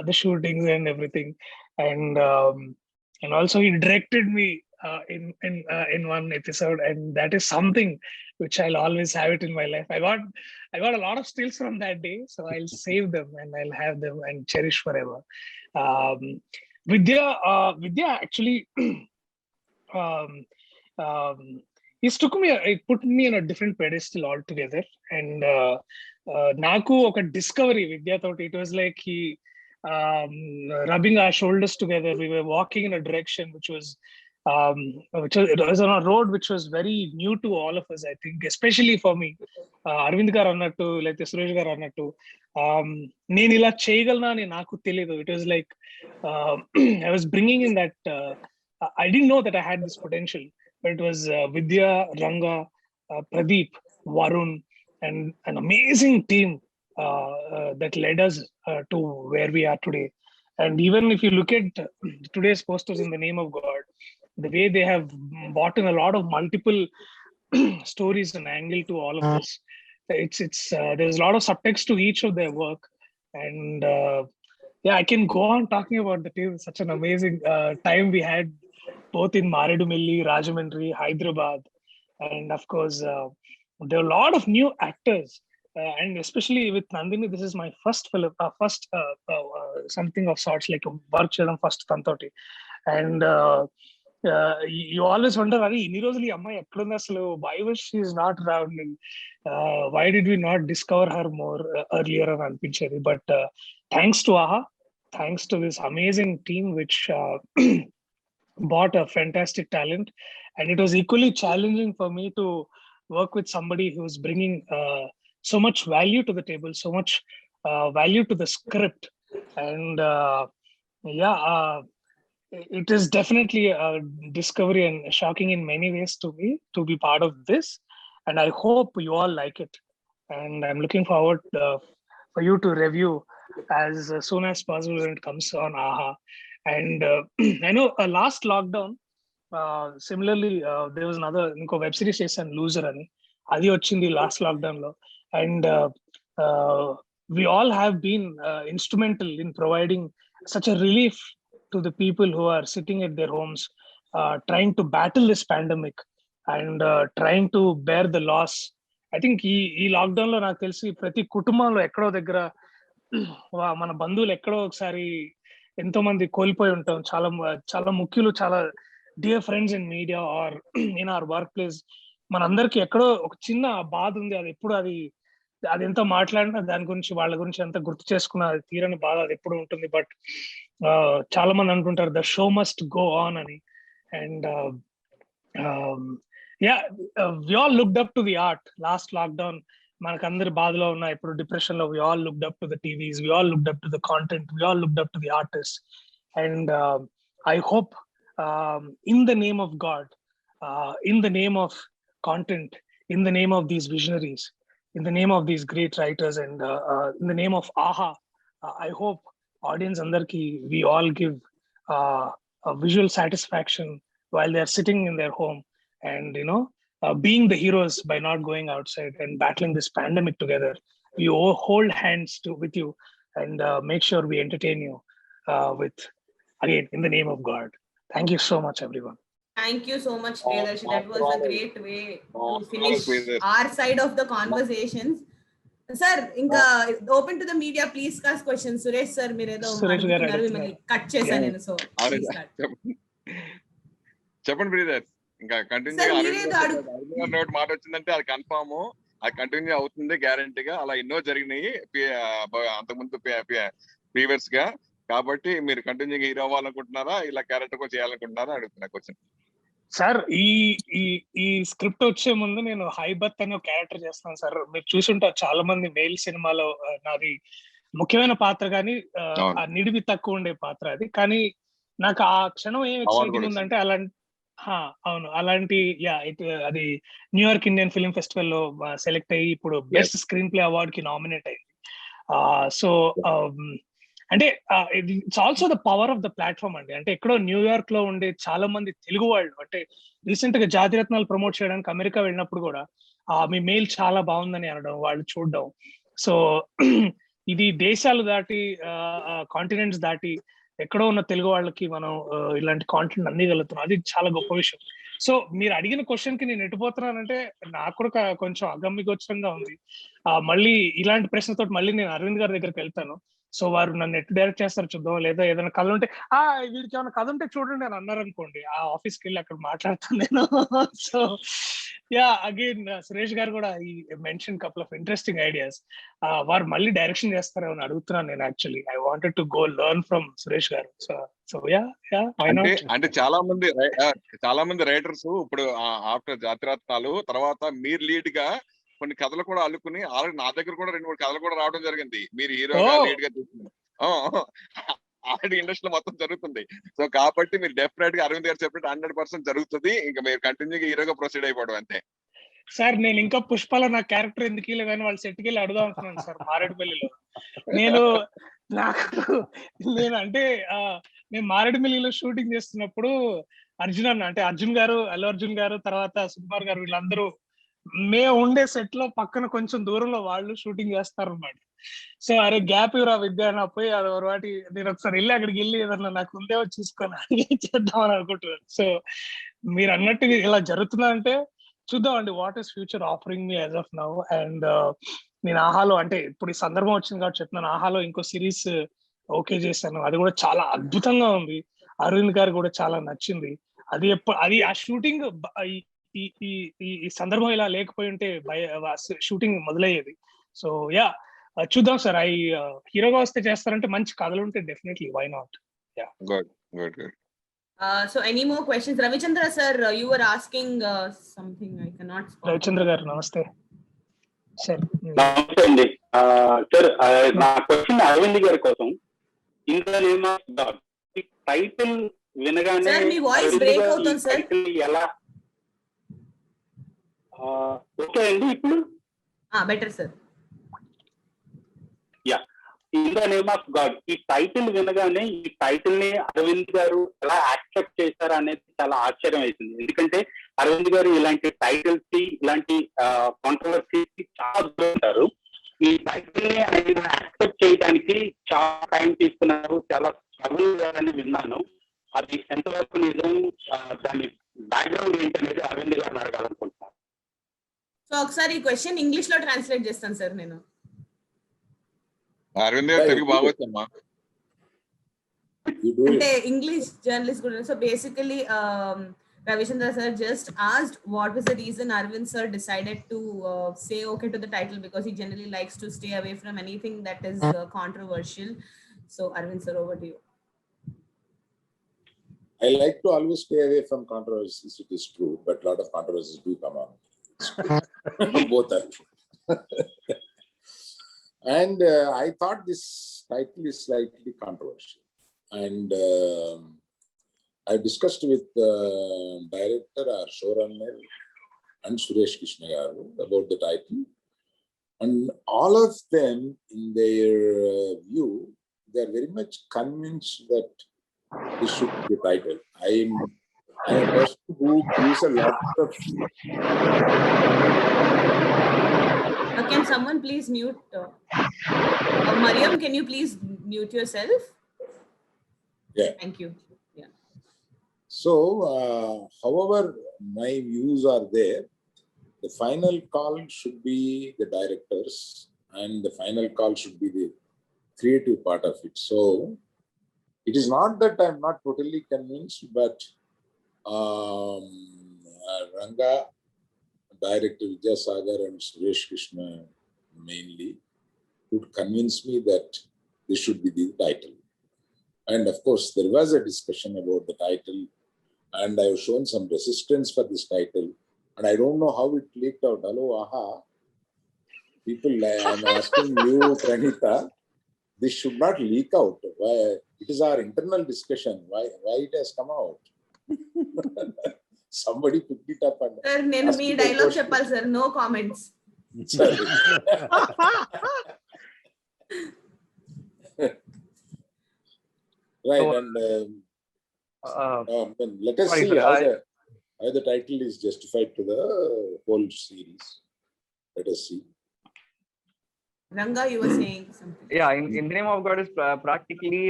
the shootings and everything. And also he directed me in one episode, and that is something which I'll always have it in my life. I got a lot of stills from that day, so I'll save them and I'll have them and cherish forever. Vidya actually it put me on a different pedestal altogether, and naku oka discovery Vidya thought. It was like he rubbing our shoulders together. We were walking in a direction which was it was on a road which was very new to all of us, I think, especially for me. Arvind garu annattu, like Suresh garu annattu, నేను ఇలా చేయగలనా అని నాకు తెలియదు. It was like I was bringing in that I didn't know that I had this potential, but it was Vidya, Ranga, Pradeep, Varun, and an amazing team that led us to where we are today. And even if you look at today's posters in the name of God, the way they have brought in a lot of multiple stories and angle to all of this, it's there's a lot of subtext to each of their work. And yeah, I can go on talking about the team. Such an amazing time we had both in Maredumilli, Rajahmundry, Hyderabad, and of course there are a lot of new actors. And especially with Nandini, this is my first film, something of sorts, like work cheyadam first Tantoti. And you always wonder, Ari, inni rojulu amma ekkడుంది asalu, why was she is not around, and why did we not discover her more earlier అని అనిపించేది. But thanks to AHA, thanks to this amazing team which bought a fantastic talent, and it was equally challenging for me to work with somebody who's bringing so much value to the table, so much value to the script. And it is definitely a discovery and shocking in many ways to me to be part of this, and I hope you all like it. And I'm looking forward for you to review as soon as possible when it comes on AHA. And I know last lockdown, similarly there was another web series చేశాను, loser అని. అది వచ్చింది last lockdown లో. And we all have been instrumental in providing such a relief to the people who are sitting at their homes, trying to battle this pandemic and trying to bear the loss. I think ఈ lockdown లో నాకు తెలిసి ప్రతి కుటుంబంలో ఎక్కడో దగ్గర మన బంధువులు ఎక్కడో ఒకసారి ఎంతో మంది కోల్పోయి ఉంటాం. చాలా చాలా ముఖ్యులు, చాలా dear friends in media or in our work place. మనందరికి ఎక్కడో ఒక చిన్న బాధ ఉంది. అది ఎప్పుడు అది ఎంత మాట్లాడినా దాని గురించి, వాళ్ళ గురించి ఎంత గుర్తు చేసుకున్నా అది తీరని బాధ అది ఎప్పుడు ఉంటుంది. బట్ చాలా మంది అనుకుంటారు the show must go on అని. And we all looked up to the art last lockdown. మనకందరి బాధలో ఉన్న ఇప్పుడు డిప్రెషన్ లో, we all looked up to the TVs, we all looked up to the content, we all looked up to the artist. And I hope in the name of God, in the name of content, in the name of these visionaries, in the name of these great writers, and in the name of AHA, I hope audience andarki we all give a visual satisfaction while they are sitting in their home, and being the heroes by not going outside and battling this pandemic together. We hold hands with you and make sure we entertain you with, again, in the name of God. Thank you so much, everyone. Thank you so much, Priyadarshi. That was a great way to finish our side of the conversations. Sir, inka open to the media, please ask questions. Suresh sir, meredo cut chesa nenu, so please start. చెప్పండి brother. ఇంకా continue note మాట వచ్చిందంటే అది confirm, అది continue అవుతుంది గ్యారంటీగా. అలా ఎన్నో జరిగినాయి అంతకుముందు ప్రీవియస్ గా. కాబట్టి మీరు కంటిన్యూగా హీరో అవ్వాలనుకుంటున్నారా, ఇలా క్యారెక్టర్ చేయాలనుకుంటున్నారా అడుగుతున్నా క్వశ్చన్. సార్, ఈ స్క్రిప్ట్ వచ్చే ముందు నేను హైబత్ అనే క్యారెక్టర్ చేస్తున్నాను సార్. మీరు చూసుంటారు చాలా మంది మెయిల్ సినిమాలో నాది ముఖ్యమైన పాత్ర, కానీ ఆ నిడివి తక్కువ ఉండే పాత్ర అది. కానీ నాకు ఆ క్షణం ఏం ఎక్సైటింగ్ ఉందంటే అవును, అలాంటి అది న్యూయార్క్ ఇండియన్ ఫిల్మ్ ఫెస్టివల్ లో సెలెక్ట్ అయ్యి ఇప్పుడు బెస్ట్ స్క్రీన్ ప్లే అవార్డ్ కి నామినేట్ అయింది. సో అంటే it's also the power of the platform అండి. అంటే ఎక్కడో న్యూయార్క్ లో ఉండే చాలా మంది తెలుగు వాళ్ళు, అంటే రీసెంట్ గా జాతిరత్నాలు ప్రమోట్ చేయడానికి అమెరికా వెళ్ళినప్పుడు కూడా మీ మెయిల్ చాలా బాగుందని అనడం, వాళ్ళు చూడడం. సో ఇది దేశాలు దాటి, కాంటినెంట్స్ దాటి ఎక్కడో ఉన్న తెలుగు వాళ్ళకి మనం ఇలాంటి కాంటెంట్ అందిగలుగుతున్నాం. అది చాలా గొప్ప విషయం. సో మీరు అడిగిన క్వశ్చన్ కి నేను ఎటుపోతున్నానంటే నాకు కూడా కొంచెం అగమ్యగోచరంగా ఉంది. మళ్ళీ ఇలాంటి ప్రశ్నతో మళ్ళీ నేను అరవింద్ గారి దగ్గరికి వెళ్తాను. సో వారు నన్ను ఎట్టు డైరెక్ట్ చేస్తారు చూద్దాం. లేదా ఏదైనా కథ ఉంటే వీడికి ఏమైనా కథ ఉంటే చూడండి అని అన్నారు అనుకోండి, ఆ ఆఫీస్కి వెళ్ళి అక్కడ మాట్లాడతాను నేను. సో అగైన్ సురేష్ గారు కూడా ఈ mention couple of interesting ideas. వారు మళ్ళీ డైరెక్షన్ చేస్తారో అని అడుగుతున్నాను నేను. Actually I wanted to go learn from Suresh గారు. సో అంటే చాలా మంది రైటర్స్ ఇప్పుడు ఆఫ్టర్ జాతిరత్నాలు తర్వాత మీరు లీడ్ గా కొన్ని కథలు కూడా అల్లుకుని, ఆల్రెడీ నా దగ్గర కూడా 2-3 కథలు కూడా రావడం జరిగింది. మీరు హీరోగా లీడ్ గా తీసుకున్నారు, ఆల్రెడీ ఇండస్ట్రీలో మొత్తం జరుగుతుంది. సో కాబట్టి మీరు డెఫినెట్ గా అరవింద్ గారు చెప్పినట్టు 100% జరుగుతుంది. ఇంకా మీరు కంటిన్యూగా హీరోగా ప్రొసీడ్ అయిపోవడం అంతే. సార్ నేను ఇంకా పుష్పలో నా క్యారెక్టర్ ఎందుకు ఇవ్వలే కానీ వాళ్ళు సెట్కి వెళ్ళి అడుగుదాం అనుకున్నాను సార్ మారేడుపల్లిలో. నేను అంటే మేము మారేడుపల్లిలో షూటింగ్ చేస్తున్నప్పుడు అర్జున్ గారు, అల్లు అర్జున్ గారు, తర్వాత సుకుమార్ గారు వీళ్ళందరూ మేము ఉండే సెట్ లో పక్కన కొంచెం దూరంలో వాళ్ళు షూటింగ్ చేస్తారు అన్నమాట. సో అరే గ్యాప్ ఇవ్వరా విద్య నా పోయి వాటి నేను ఒకసారి వెళ్ళి అక్కడికి వెళ్ళి ఏదన్నా నాకు ఉందేవో చూసుకొని చేద్దామని అనుకుంటున్నాను. సో మీరు అన్నట్టు ఇలా జరుగుతుందా అంటే చూద్దామండి what is future offering me as of now. And నేను ఆహాలో అంటే ఇప్పుడు ఈ సందర్భం వచ్చింది కాబట్టి చెప్తున్నాను, ఆహాలో ఇంకో సిరీస్ ఓకే చేశాను. అది కూడా చాలా అద్భుతంగా ఉంది. అరవింద్ గారు కూడా చాలా నచ్చింది. అది ఆ షూటింగ్ ఈ సందర్భం ఇలా లేకపోయి ఉంటే షూటింగ్ మొదలయ్యేది. సో యా చూద్దాం సార్. హీరోగా వస్తే చేస్తారంటే మంచి కథలు ఉంటే definitely why not. Yeah good good good. So any more questions? Ravichandra sir, you were asking something. I cannot spot. Ravichandra garu namaste sir. నమస్తే అండి సార్. నా క్వశ్చన్ అరవింద్ గారి కోసం. In the name of God ఈ title వినగానే sir మీ voice break అవుతుంది sir. ఎలా okay అండి ఇప్పుడు better sir. Yeah, in the name of God ఈ టైటిల్ వినగానే ఈ టైటిల్ ని అరవింద్ గారు ఎలా యాక్సెప్ట్ చేశారు అనేది చాలా ఆశ్చర్యం అవుతుంది. ఎందుకంటే అరవింద్ గారు ఇలాంటి టైటిల్స్ కి ఇలాంటి కాంట్రవర్సీస్ కి చాలా దూరం ఉంటారు. ఈ టైటిల్ ని ఆయన యాక్సెప్ట్ చేయడానికి చాలా టైం తీసుకున్నారు, చాలా స్ట్రగుల్ అని విన్నాను. అది ఎంతవరకు నిజం, దాని బ్యాక్గ్రౌండ్ ఏంటనేది అరవింద్ గారిని అడగాలనుకుంటున్నాను. సో ఒకసారి ఈ క్వశ్చన్ ఇంగ్లీష్ లో ట్రాన్స్లేట్ చేస్తాను సార్ నేను. అరవింద్ గారు తెలుగు బాగొచ్చమ్మా. అంటే ఇంగ్లీష్ జర్నలిస్ట్ కూడా. So basically Ravichandra sir just asked what was the reason Arvind sir decided to say okay to the title, because he generally likes to stay away from anything that is controversial. So Arvind sir, over to you. I like to always stay away from controversies, it is true, but a lot of controversies do come on. Both are true. And I thought this title is slightly controversial. And I discussed with director or showrunner and Suresh Krishna garu about the title. And all of them, in their view, they are very much convinced that this should be the title. I am a person who gives a lot of... Can someone please mute? Mariam, can you please mute yourself? Yeah. Thank you. Yeah. So, however, my views are there. The final call should be the directors, and the final call should be the creative part of it. So, it is not that I'm not totally convinced, but Ranga, director Vidya Sagar and Suresh Krishna mainly would convince me that this should be the title. And of course, there was a discussion about the title, and I have shown some resistance for this title, and I don't know how it leaked out. Hello, aha. People, I'm asking you, Pranita, this should not leak out. Why? It is our internal discussion. Why it has come out? Somebody picked it up and... Sir, nenu mee dialogue cheppali sir, no comments. Sorry. Right, and let us see how the title is justified to the whole series. Let us see. Ranga, you were saying something. Yeah, in the name of God is practically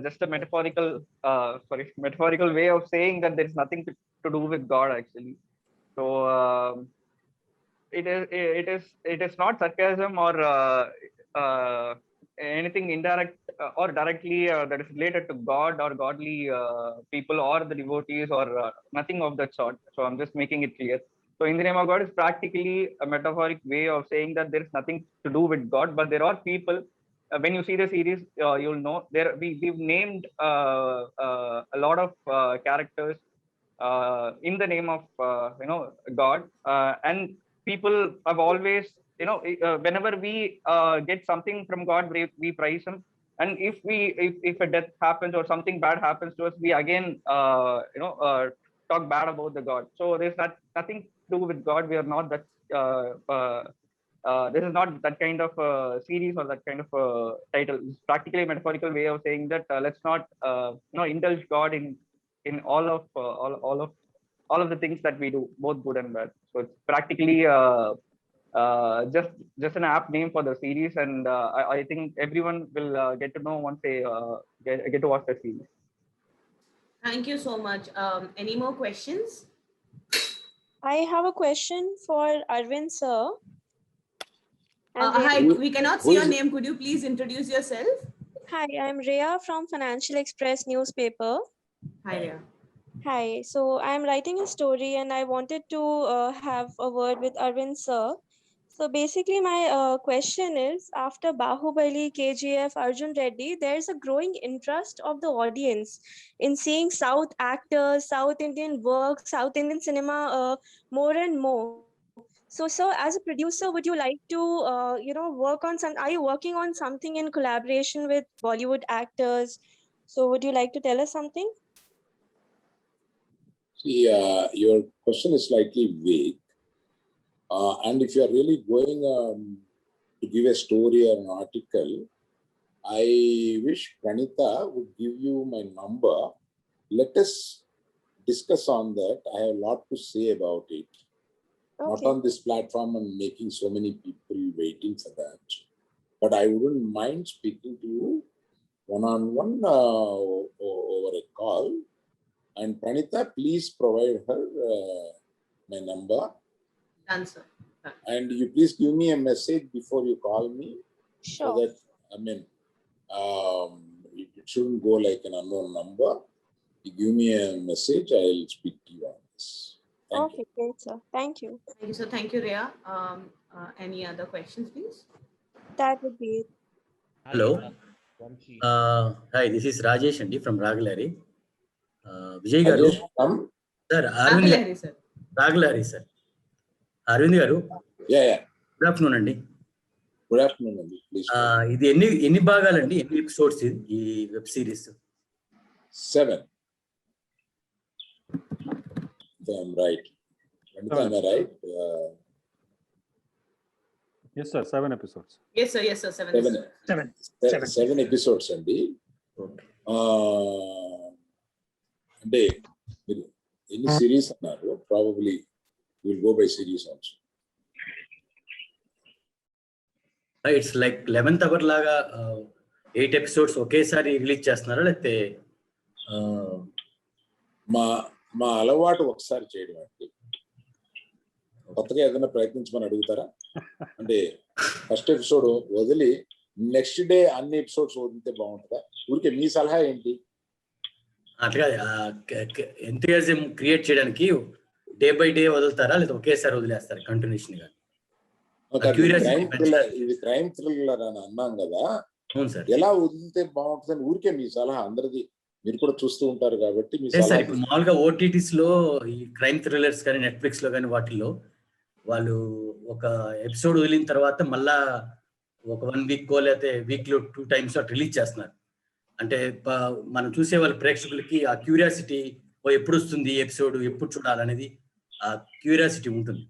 just a metaphorical way of saying that there is nothing to do with God actually. So it is not sarcasm or anything indirect or directly that is related to God or godly people or the devotees or nothing of that sort. So I'm just making it clear. So in the name of God is practically a metaphoric way of saying that there is nothing to do with God, but there are people. When you see the series, you'll know we've named a lot of characters in the name of God, and people have always whenever we get something from God, we praise Him, and if a death happens or something bad happens to us, we again talk bad about the God. So there's nothing to do with God. We are not that this is not that kind of series or that kind of title. It's practically a metaphorical way of saying that let's not indulge God in all of the things that we do, both good and bad. So it's practically just an apt name for the series, and I think everyone will get to know once they get to watch the series. Thank you so much. Any more questions? I have a question for Arvind sir. Hi, we cannot see your name. Could you please introduce yourself? Hi, I'm Rhea from Financial Express newspaper. Hi, Rhea. Hi, so I'm writing a story and I wanted to have a word with Arvind sir. So basically my question is, after Bahubali, KGF, Arjun Reddy, there's a growing interest of the audience in seeing South actors, South Indian work, South Indian cinema more and more. So sir, as a producer, would you like to work on are you working on something in collaboration with Bollywood actors? So would you like to tell us something? See, your question is slightly vague. And if you are really going to give a story or an article, I wish Pranita would give you my number. Let us discuss on that. I have a lot to say about it. Okay. Not on this platform and making so many people waiting for that. But I wouldn't mind speaking to you one-on-one over a call. And Pranita, please provide her my number. Done, sir. And you please give me a message before you call me. Sure. So that, it shouldn't go like an unknown number. You give me a message, I'll speak to you on this. Thank you. Great, sir. Thank you. Thank you, sir. Thank you, Rhea. Any other questions, please? That would be it. Hello. Hi, this is Rajesh Andi from Raglari. Vijay garu. Sir, Arvind Raglari, sir. Raglari, sir. Arvind garu. Yeah. Good afternoon, Andi. Good afternoon, Andi. Please. ఇది ఎన్ని భాగాలండి, ఎన్ని episodes ఈ web series? 7. I'm right. Am I right? Yes, sir. 7 episodes. Yes, sir. 7 episodes, Andi. Okay. అంటే మీరు ఎన్ని series అన్నారు? Probably will go by series also. It's like 11th hour లాగా 8 episodes ఒకేసారి రిలీజ్ చేస్తున్నారా, లేకపోతే మా అలవాటు ఒకసారి చేయడం అండి. కొత్తగా ఏదైనా ప్రయత్నించమని అడుగుతారా? అంటే ఫస్ట్ ఎపిసోడ్ వదిలి నెక్స్ట్ డే అన్ని ఎపిసోడ్స్ వదిలితే బాగుంటుందా? ఊరికే మీ సలహా ఏంటి? అట్లా ఎంతూజియాజం క్రియేట్ చేయడానికి డే బై డే వదులుతారా, లేదా ఒకేసారి వదిలేస్తారా కంటిన్యూషన్ గా? ఇది క్రైమ్ థ్రిల్లర్ అని అన్నాం కదా, అవును సార్. ఎలా వదిలితే బాగుంటుందని ఊరికే మీ సలహా. అందరిది మీరు కూడా చూస్తూ ఉంటారు కాబట్టి మీ సార్, సలహా. ఇప్పుడు మామూలుగా ఓటీటీస్ లో ఈ క్రైమ్ థ్రిల్లర్స్ కానీ నెట్ఫ్లిక్స్ లో కానీ వాటిల్లో వాళ్ళు ఒక ఎపిసోడ్ వదిలిన తర్వాత మళ్ళా ఒక 1 వీక్ లేకపోతే వీక్ లో 2 times అటు రిలీజ్ చేస్తున్నారు. అంటే మనం చూసే వాళ్ళ ప్రేక్షకులకి ఆ క్యూరియాసిటీ, ఎప్పుడు వస్తుంది ఎపిసోడ్, ఎప్పుడు చూడాలనేది ఆ క్యూరియాసిటీ ఉంటుంది.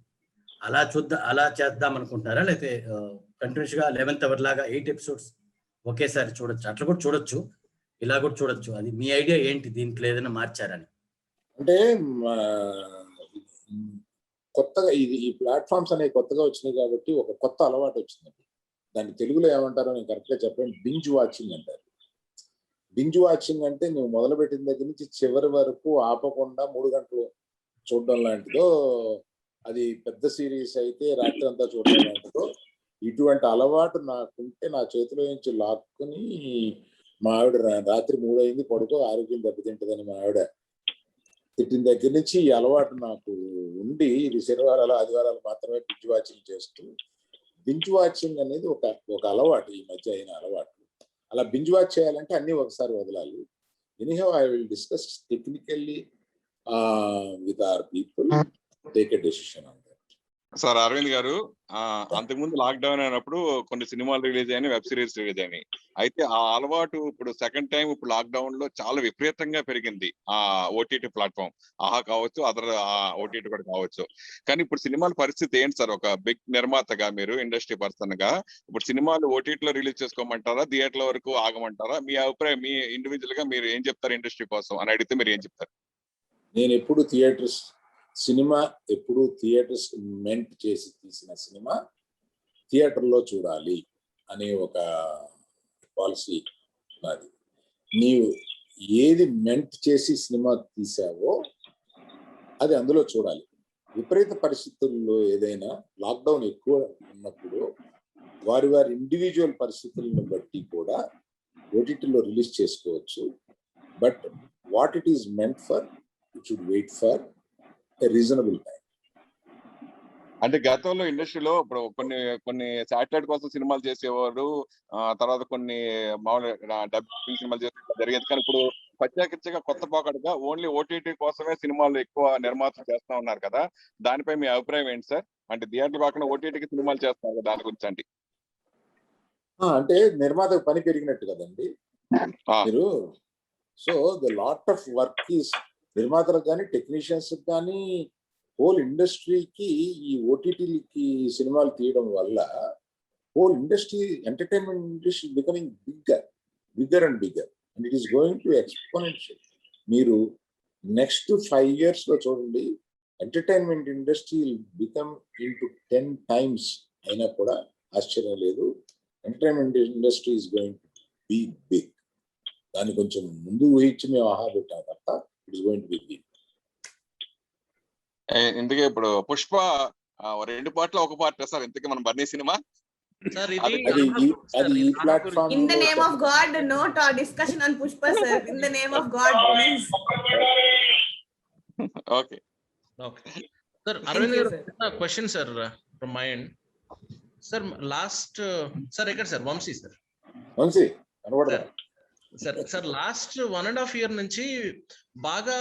అలా చేద్దాం అనుకుంటున్నారా, లేకపోతే కంటిన్యూస్ గా 11th అవర్ లాగా 8 ఎపిసోడ్స్ ఒకేసారి చూడొచ్చు? అట్లా కూడా చూడొచ్చు, ఇలా కూడా చూడొచ్చు. అది మీ ఐడియా ఏంటి? దీంట్లో ఏదైనా మార్చారని? అంటే కొత్తగా ఈ ప్లాట్ఫామ్స్ అనేవి కొత్తగా వచ్చినాయి కాబట్టి ఒక కొత్త అలవాటు వచ్చిందండి. దాన్ని తెలుగులో ఏమంటారో నేను కరెక్ట్గా చెప్పండి. బింజ్ వాచింగ్ అంటారు. బింజ్ వాచింగ్ అంటే నువ్వు మొదలుపెట్టిన దగ్గర నుంచి చివరి వరకు ఆపకుండా 3 గంటలు చూడడం లాంటిదో, అది పెద్ద సిరీస్ అయితే రాత్రి అంతా చూడడం లాంటిదో, ఇటువంటి అలవాటు నాకుంటే నా చేతిలో నుంచి లాక్కుని మా ఆవిడ రాత్రి 3 అయింది పడుకో, ఆరోగ్యం దెబ్బతింటుందని మా ఆవిడ తిట్టిన దగ్గర నుంచి ఈ అలవాటు నాకు ఉండి, ఇది శనివారాలు ఆదివారాలు మాత్రమే బింజ్ వాచింగ్ చేస్తూ, బింజ్ వాచింగ్ అనేది ఒక అలవాటు, ఈ మధ్య అయిన అలవాటు. అలా బింజ్ వాచ్ చేయాలంటే అన్ని ఒకసారి వదలాలి. Anyhow I will discuss technically with our people, take a decision on that. Sir Aravind garu, అంతకుముందు లాక్డౌన్ అయినప్పుడు కొన్ని సినిమాలు రిలీజ్ అయినాయి, వెబ్ సిరీస్ రిలీజ్ అయినాయి. అయితే ఆ అలవాటు ఇప్పుడు సెకండ్ టైం ఇప్పుడు లాక్డౌన్ లో చాలా విపరీతంగా పెరిగింది ఆ ఓటీటీ ప్లాట్ఫామ్. ఆహా కావచ్చు, అదర్ ఓటీటీ కూడా కావచ్చు. కానీ ఇప్పుడు సినిమాల పరిస్థితి ఏంటి సార్? ఒక బిగ్ నిర్మాతగా, మీరు ఇండస్ట్రీ పర్సన్ గా, ఇప్పుడు సినిమాలు ఓటీటీలో రిలీజ్ చేసుకోమంటారా, థియేటర్ల వరకు ఆగమంటారా? మీ అభిప్రాయం, మీ ఇండివిజువల్ గా మీరు ఏం చెప్తారు ఇండస్ట్రీ కోసం అని అడిగితే మీరు ఏం చెప్తారు? నేను ఎప్పుడు థియేటర్స్ మెంట్ చేసి తీసిన సినిమా థియేటర్లో చూడాలి అనే ఒక పాలసీ నాది. నీవు ఏది మెంట్ చేసి సినిమా తీసావో అది అందులో చూడాలి. విపరీత పరిస్థితుల్లో ఏదైనా లాక్డౌన్ ఎక్కువ ఉన్నప్పుడు వారి ఇండివిజువల్ పరిస్థితులను బట్టి కూడా ఓటీటీలో రిలీజ్ చేసుకోవచ్చు. But what it is meant for, it should wait for a reasonable time. అంటే గతంలో ఇండస్ట్రీలో ఇప్పుడు కొన్ని శాటిలైట్ కోసం సినిమాలు చేసేవారు, తర్వాత కొన్ని మామూలుగా డబ్బింగ్ సినిమాలు చేసే జరిగేది. కానీ ఇప్పుడు ప్రత్యేకించగా కొత్త పోకడగా ఓన్లీ ఓటీటీ కోసమే సినిమాలు ఎక్కువ నిర్మాతలు చేస్తా ఉన్నారు కదా, దానిపై మీ అభిప్రాయం ఏంటి సార్? అంటే థియేటర్ కాకుండా ఓటీటీకి సినిమాలు చేస్తున్నారు, దాని గురించి అండి. అంటే నిర్మాతకు పని పెరిగినట్టు కదండి మీరు. So the lot of work is నిర్మాతలకు కానీ, టెక్నీషియన్స్ కానీ, హోల్ ఇండస్ట్రీకి ఈ ఓటీటీకి సినిమాలు తీయడం వల్ల whole industry, entertainment industry becoming bigger and it is going to exponential. మీరు నెక్స్ట్ 5 years లో చూడండి, entertainment industry become into 10 times అయినా కూడా ఆశ్చర్యం లేదు. Entertainment industry is going to be big. దాన్ని కొంచెం ముందు ఊహించి మేము ఆహా పెట్టాం తప్ప it is going to be big. ఇందుకే ఇప్పుడు పుష్ప 2 పార్ట్లు ఒక పార్ట్ సార్, ఇంతకీ మన Bunny cinema Sir, in the name of God, no discussion on Pushpa, sir. In the name of God, please. Okay. Sir, Arvind, a question, sir, from my end. Sir, last, sir, Vamsi, sir. Vamsi, sir, last 1.5 year నుంచి బాగా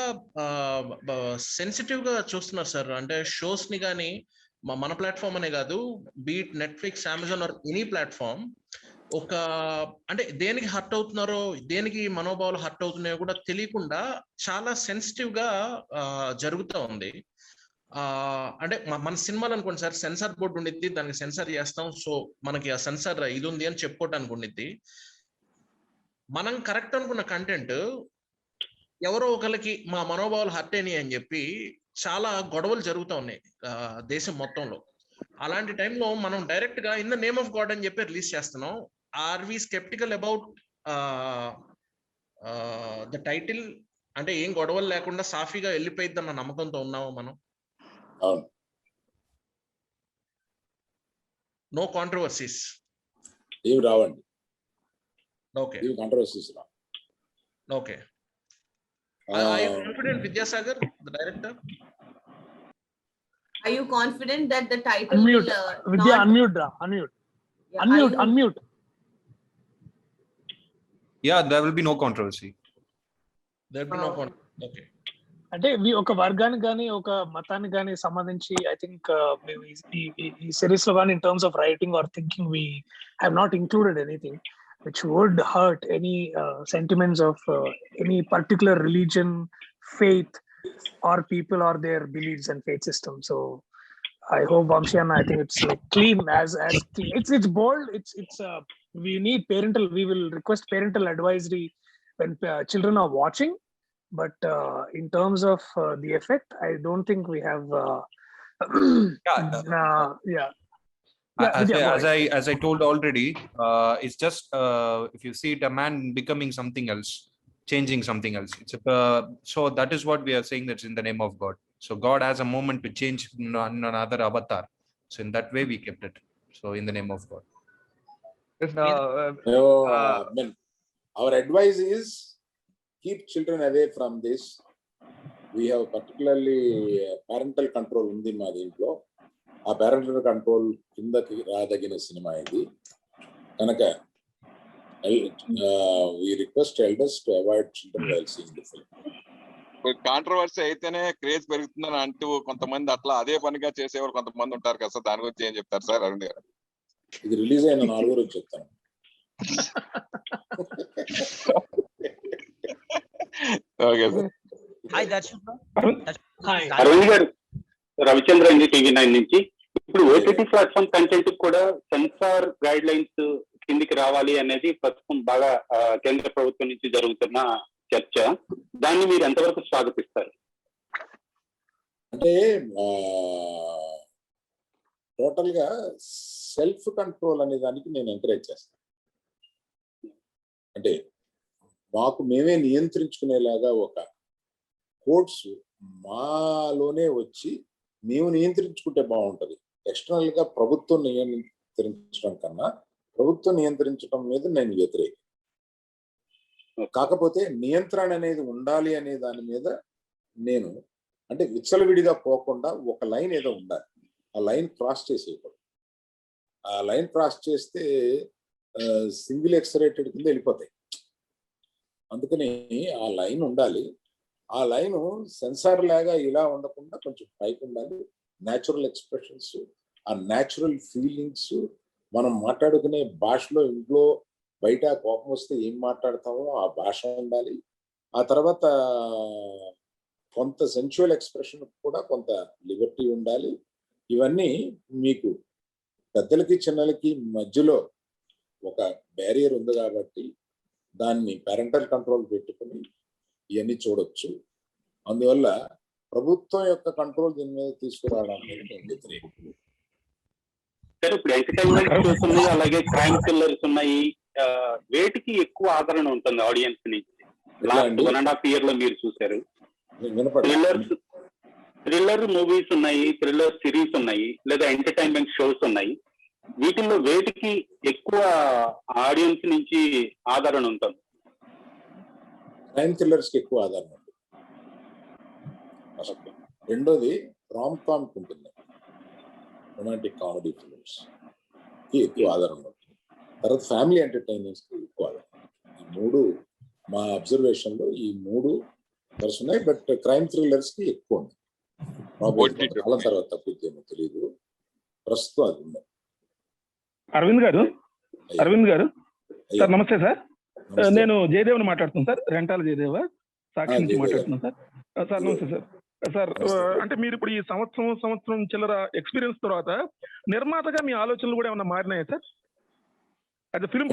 sensitive గా చూస్తున్నారు sir. అంటే shows ని కానీ మన platform అనే కాదు, beat Netflix, Amazon or any platform, ఒక అంటే దేనికి హర్ట్ అవుతున్నారో, దేనికి మనోభావాలు హర్ట్ అవుతున్నాయో కూడా తెలియకుండా చాలా సెన్సిటివ్ గా జరుగుతూ ఉంది. అంటే మన సినిమాలు అనుకోండి సార్, సెన్సార్ బోర్డు ఉండిద్ది, దానికి సెన్సార్ చేస్తాం, సో మనకి ఆ సెన్సార్ ఇది ఉంది అని చెప్పుకోవటానికి ఉండిద్ది. మనం కరెక్ట్ అనుకున్న కంటెంట్ ఎవరో ఒకరికి మా మనోభావాలు హర్ట్ అయినాయి అని చెప్పి చాలా గొడవలు జరుగుతూ ఉన్నాయి దేశం మొత్తంలో. అలాంటి టైంలో మనం డైరెక్ట్ గా in the name of God అని చెప్పి రిలీజ్ చేస్తున్నాం. Are we sceptical about the title? అంటే ఏం గొడవలు లేకుండా సాఫీగా వెళ్ళిపోయిద్ది అన్న నమ్మకంతో ఉన్నాము మనం. నో కాంట్రవర్సీస్ ఏం రావండి. ఓకే, కాంట్రవర్సీస్ రా. Okay. Are you confident, Vidyasagar, the director? Are you confident that the title unmute will Vidya, not... unmute. Yeah, there will be no controversy. There will be no controversy. Okay. అంటే ఒక వర్గానికి కానీ ఒక మతానికి కానీ సంబంధించి I think ఈ series లో కానీ in terms of writing or thinking we have not included anything which would hurt any sentiments of any particular religion, faith, or people or their beliefs and faith system. So I hope Vamsi and I think it's like clean as clean. It's bold. It's we need parental. We will request parental advisory when children are watching. But in terms of the effect, I don't think we have. Yeah. As I told already, it's just if you see it, a man becoming something else, changing something else. So that is what we are saying, that's in the name of God. So God has a moment to change another avatar. So in that way we kept it. So in the name of God. Our advice is keep children away from this. We have particularly parental control undi ma dintlo. ఆ parental control కిందకి రాదగిన cinema ఇది కనుక we request elders to avoid children while seeing the film. Controversy అయితేనే craze పెరుగుతుందని అంటూ కొంతమంది అట్లా అదే పనిగా చేసేవారు కొంతమంది ఉంటారు కదా సార్, దాని గురించి ఏం చెప్తారు సార్ అరుణ్ గారు? ఇది రిలీజ్ అయిన 4 రోజు చెప్తాను. Okay sir. హాయ్ దర్శక్. అరవింద్ గారు, రవిచంద్ర NDTV9 నుంచి. ఇప్పుడు OTT ప్లాట్ఫామ్ కంటెంట్ కూడా సెన్సార్ గైడ్ లైన్స్ కిందికి రావాలి అనేది ప్రస్తుతం బాగా కేంద్ర ప్రభుత్వం నుంచి జరుగుతున్న చర్చ. దాన్ని మీరు ఎంతవరకు స్వాగతిస్తారు? అంటే టోటల్ గా సెల్ఫ్ కంట్రోల్ అనే దానికి నేను ఎంకరేజ్ చేస్తాను. అంటే మాకు మేమే నియంత్రించుకునేలాగా ఒక కోడ్స్ మాలోనే వచ్చి మేము నియంత్రించుకుంటే బాగుంటది. ఎక్స్టర్నల్ గా ప్రభుత్వం నియంత్రించడం కన్నా ప్రభుత్వం నియంత్రించడం మీద నేను వ్యతిరేకం. కాకపోతే నియంత్రణ అనేది ఉండాలి అనే దాని మీద నేను అంటే విచ్చలవిడిగా పోకుండా ఒక లైన్ ఏదో ఉండాలి. ఆ లైన్ క్రాస్ చేసేయకూడదు. ఆ లైన్ క్రాస్ చేస్తే సింగిల్ ఎక్సరేటెడ్ కింద వెళ్ళిపోతాయి. అందుకని ఆ లైన్ ఉండాలి. ఆ లైన్ సెన్సార్ లాగా ఇలా ఉండకుండా కొంచెం పైకి ఉండాలి. న్యాచురల్ ఎక్స్ప్రెషన్స్, ఆ న్యాచురల్ ఫీలింగ్స్, మనం మాట్లాడుకునే భాషలో ఇంట్లో బయట కోపం వస్తే ఏం మాట్లాడతామో ఆ భాష ఉండాలి. ఆ తర్వాత కొంత సెన్చువల్ ఎక్స్ప్రెషన్ కూడా కొంత లిబర్టీ ఉండాలి. ఇవన్నీ మీకు పెద్దలకి చిన్నలకి మధ్యలో ఒక బ్యారియర్ ఉంది కాబట్టి దాన్ని పేరెంటల్ కంట్రోల్ పెట్టుకుని ఇవన్నీ చూడొచ్చు. అందువల్ల ప్రభుత్వం యొక్క కంట్రోల్ దీని మీద తీసుకురావడం వ్యతిరేకం. ఇప్పుడు ఎంటర్టైన్మెంట్ షోస్ ఉన్నాయి, అలాగే క్రైమ్ థ్రిల్లర్స్ ఉన్నాయి. వేటికి ఎక్కువ ఆదరణ ఉంటుంది ఆడియన్స్ నుంచి? లాస్ట్ 1.5 year లో మీరు చూశారు. థ్రిల్లర్ మూవీస్ ఉన్నాయి, థ్రిల్లర్ సిరీస్ ఉన్నాయి, లేదా ఎంటర్టైన్మెంట్ షోస్ ఉన్నాయి. వీటిల్లో వేటికి ఎక్కువ ఆడియన్స్ నుంచి ఆదరణ ఉంటుంది? క్రైమ్ థ్రిల్లర్స్ కి ఎక్కువ ఆదరణ ఉంటుంది. రెండోది రామ్ కామ్ ఉంటుంది, రొమాంటిక్ కామెడీ ఫిల్మ్స్ కి ఎక్కువ ఆదరణ ఉంటుంది. తర్వాత ఫ్యామిలీ ఎంటర్టైనర్స్ కి ఎక్కువ ఆదరణ. ఈ 3 మా అబ్జర్వేషన్ లో ఈ 3 ఉన్నాయి. బట్ క్రైమ్ థ్రిల్లర్స్ కి ఎక్కువ ఉంది. కాలం తర్వాత తప్పిద్దేమో తెలియదు, ప్రస్తుతం అది ఉంది. అరవింద్ గారు సార్ నమస్తే సార్. నేను జయదేవ్ని మాట్లాడుతున్నాను సార్, రెంటాల జయదేవ, సాక్షి నుంచి మాట్లాడుతున్నాను సార్. సార్ నమస్తే సార్. సార్ అంటే మీరు ఇప్పుడు ఈ సంవత్సరం చిల్లర ఎక్స్పీరియన్స్ తర్వాత నిర్మాతగా మీ ఆలోచనలు కూడా ఏమైనా మారినాయా సార్? అది ఫిల్మ్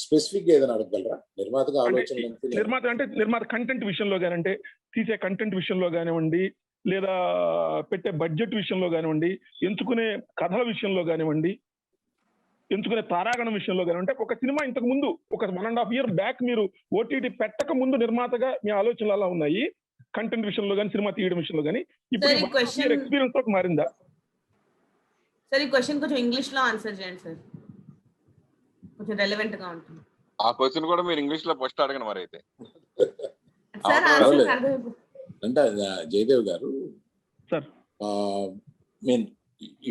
స్పెసిఫిక్ గా ఏదైనా అడగగలరా? నిర్మాతగా ఆలోచన నిర్మాత కంటెంట్ విషయంలో కానివ్వండి, తీసే కంటెంట్ విషయంలో కానివ్వండి, లేదా పెట్టే బడ్జెట్ విషయంలో కానివ్వండి, ఎంచుకునే కథల విషయంలో కానివ్వండి, ఎంచుకునే తారాగణం విషయంలో కానివ్వండి. ఒక సినిమా ఇంతకు ముందు ఒక 1.5 year బ్యాక్ మీరు OTT పెట్టక ముందు నిర్మాతగా మీ ఆలోచనలు అలా ఉన్నాయి, కంటెంట్ విషయంలో కానీ సినిమా తీయడం విషయంలో కానీ. ఇప్పుడు ఎక్స్పీరియన్స్ తో మారిందా సార్? ఈ క్వశ్చన్ కొంచెం ఇంగ్లీష్ లో ఆన్సర్ చేయండి సార్, కొంచెం రెలెవెంట్ గా ఉంటుంది. ఆ క్వశ్చన్ కూడా మీరు ఇంగ్లీష్ లో ఫస్ట్ అడగండి మరి అయితే. అంటే జయదేవ్ గారు sir,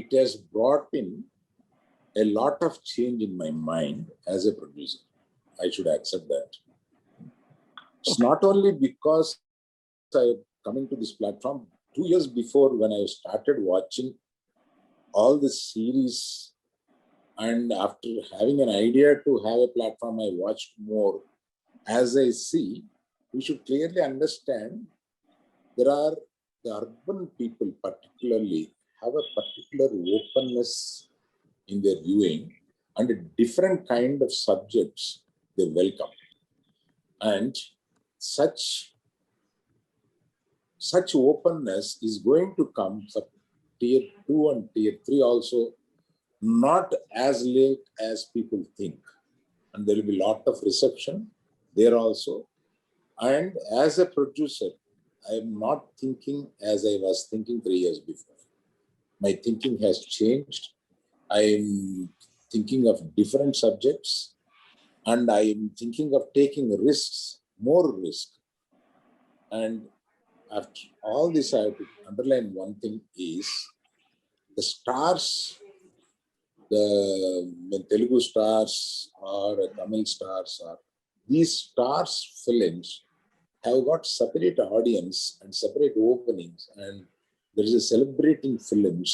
it has brought in a lot of change in my mind as a producer. I should accept that. It's not only because I am coming to this platform. 2 years before, when I started watching all the series, and after having an idea to have a platform, I watched more. As I see, we should clearly understand there are the urban people particularly have a particular openness in their viewing and a different kind of subjects they welcome. And such openness is going to come for tier 2 and tier 3 also, not as late as people think. And there will be a lot of reception there also. And as a producer, I am not thinking as I was thinking 3 years before. My thinking has changed. I am thinking of different subjects, and I am thinking of taking risks, more risk. And after all this, I have to underline one thing is the stars, the Telugu stars or Tamil stars, or these stars films have got separate audience and separate openings, and there is a celebrating films,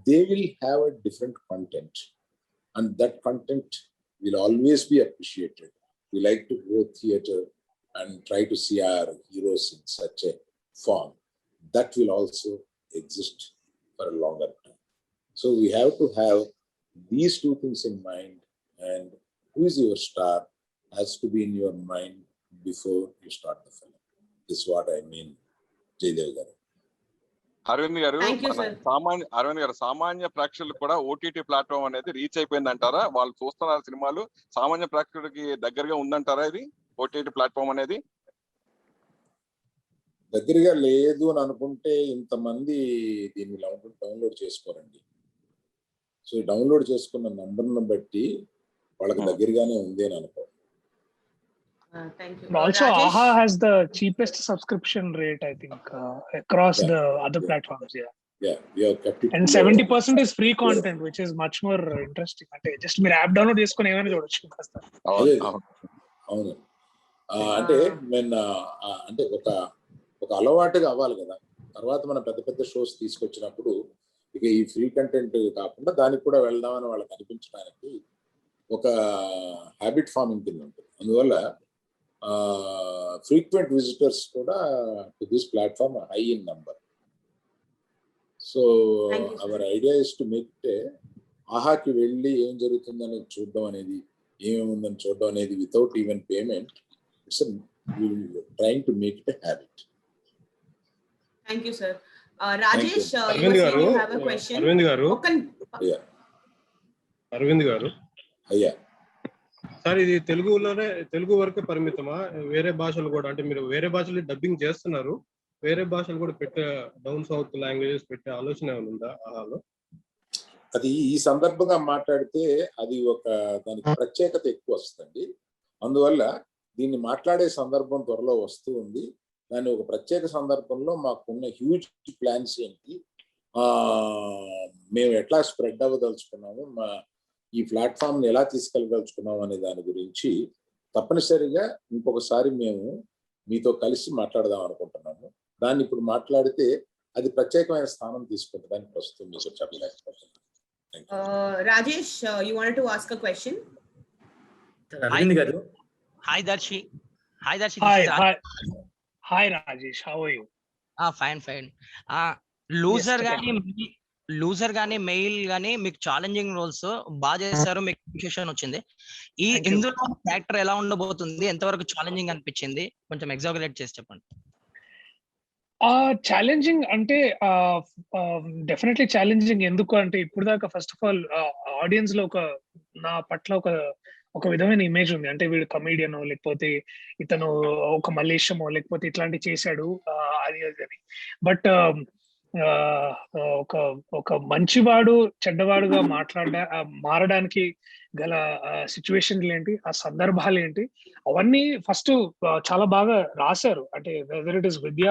they will have a different content, and that content will always be appreciated. We like to go theater and try to see our heroes in such a form. That will also exist for a longer time. So we have to have these two things in mind, and who is your star has to be in your mind before you start the film. This is what I mean, Jaydev garu. Aravind garu, సామాన్య ప్రేక్షకులకు కూడా OTT platform అనేది reach అయిపోయింది అంటారా? వాళ్ళు చూస్తున్నారు సినిమాలు, సామాన్య ప్రేక్షకుడికి దగ్గరగా ఉందంటారా ఇది ఓటీటీ ప్లాట్ఫామ్ అనేది? దగ్గరగా లేదు అని అనుకుంటే ఇంతమంది దీన్ని డౌన్లోడ్ చేసుకోరండి. సో డౌన్లోడ్ చేసుకున్న నంబర్ను బట్టి వాళ్ళకి దగ్గరగానే ఉంది అని అనుకో. Thank you. Also, AHA has the cheapest subscription rate, I think, across the other platforms. Yeah, we have kept it. And 70% is free content, which is much more interesting. అంటే just మీరు యాప్ డౌన్లోడ్ చేసుకొని ఏమైనా చూడొచ్చు కాస్త. అవును. అంటే నేను అంటే ఒక అలవాటుగా అవ్వాలి కదా. తర్వాత మన పెద్ద పెద్ద షోస్ తీసుకొచ్చినప్పుడు ఇక ఈ ఫ్రీ కంటెంట్ కాకుండా దానికి కూడా వెళ్దామని వాళ్ళకి అనిపించడానికి ఒక హ్యాబిట్ ఫార్మింగ్ కింద ఉంటుంది. అందువల్ల frequent visitors kuda to this platform are high in number. So our idea is to make it AHA ki velli em jarugundani chuddam anedi em undani chuddam anedi without even payment. It's we trying to make it a habit. Thank you, sir. Rajesh, you have a question. Arvind garu. Yeah. Arvind garu. Yeah. Sir, ఇది తెలుగు వరకే పరిమితమా? వేరే భాషలు కూడా, అంటే మీరు వేరే భాషలు dubbing చేస్తున్నారు, వేరే భాషలు కూడా పెట్టే డౌన్ సౌత్ లాంగ్వేజెస్ పెట్టే ఆలోచన ఏమైనా ఉందా ఆహాలో? అది ఈ సందర్భంగా మాట్లాడితే అది దానికి ప్రత్యేకత ఎక్కువ వస్తుంది. అందువల్ల దీన్ని మాట్లాడే సందర్భం త్వరలో వస్తూ ఉంది. దాన్ని ఒక ప్రత్యేక సందర్భంలో మాకున్న హ్యూజ్ ప్లాన్స్ ఏంటి, మేము ఎట్లా స్ప్రెడ్ అవ్వదలుచుకున్నాము, ఈ ప్లాట్ఫామ్ ని ఎలా తీసుకెళ్ళదలుచుకున్నాం అనే దాని గురించి తప్పనిసరిగా ఇంకొకసారి మేము మీతో కలిసి మాట్లాడదాం అనుకుంటున్నాము. దాన్ని ఇప్పుడు మాట్లాడితే అది ప్రత్యేకమైన స్థానం తీసుకుంటుందని ప్రస్తుతం మీకు చెప్పలేకపోతున్నాను. Rajesh, you wanted to ask a question? Hi Darshi. Hi Darshi. Hi Rajesh, how are you? Fine. Loser గానీ మెయిల్ గానీ మీకు ఛాలెంజింగ్ రోల్స్ బాగా చేశారు, మీకు అప్రిషియేషన్ వచ్చింది. ఇందులో క్యారెక్టర్ ఎలా ఉండబోతుంది, ఎంతవరకు ఛాలెంజింగ్ అనిపించింది, కొంచెం ఎగ్జాగరేట్ చేసి చెప్పండి. ఛాలెంజింగ్ అంటే డెఫినెట్లీ ఛాలెంజింగ్. ఎందుకు అంటే ఇప్పుడు దాకా ఫస్ట్ ఆఫ్ ఆల్ ఆడియన్స్ లో నా పట్ల ఒక విధమైన ఇమేజ్ ఉంది. అంటే వీడు కమీడియనో, లేకపోతే ఇతను ఒక మలేషియమో, లేకపోతే ఇట్లాంటి చేశాడు అది అని. బట్ ఒక మంచివాడు చెడ్డవాడుగా మారడానికి గల సిచ్యువేషన్లు ఏంటి, ఆ సందర్భాలు ఏంటి, అవన్నీ ఫస్ట్ చాలా బాగా రాశారు. అంటే వెదర్ ఇట్ ఇస్ విద్య,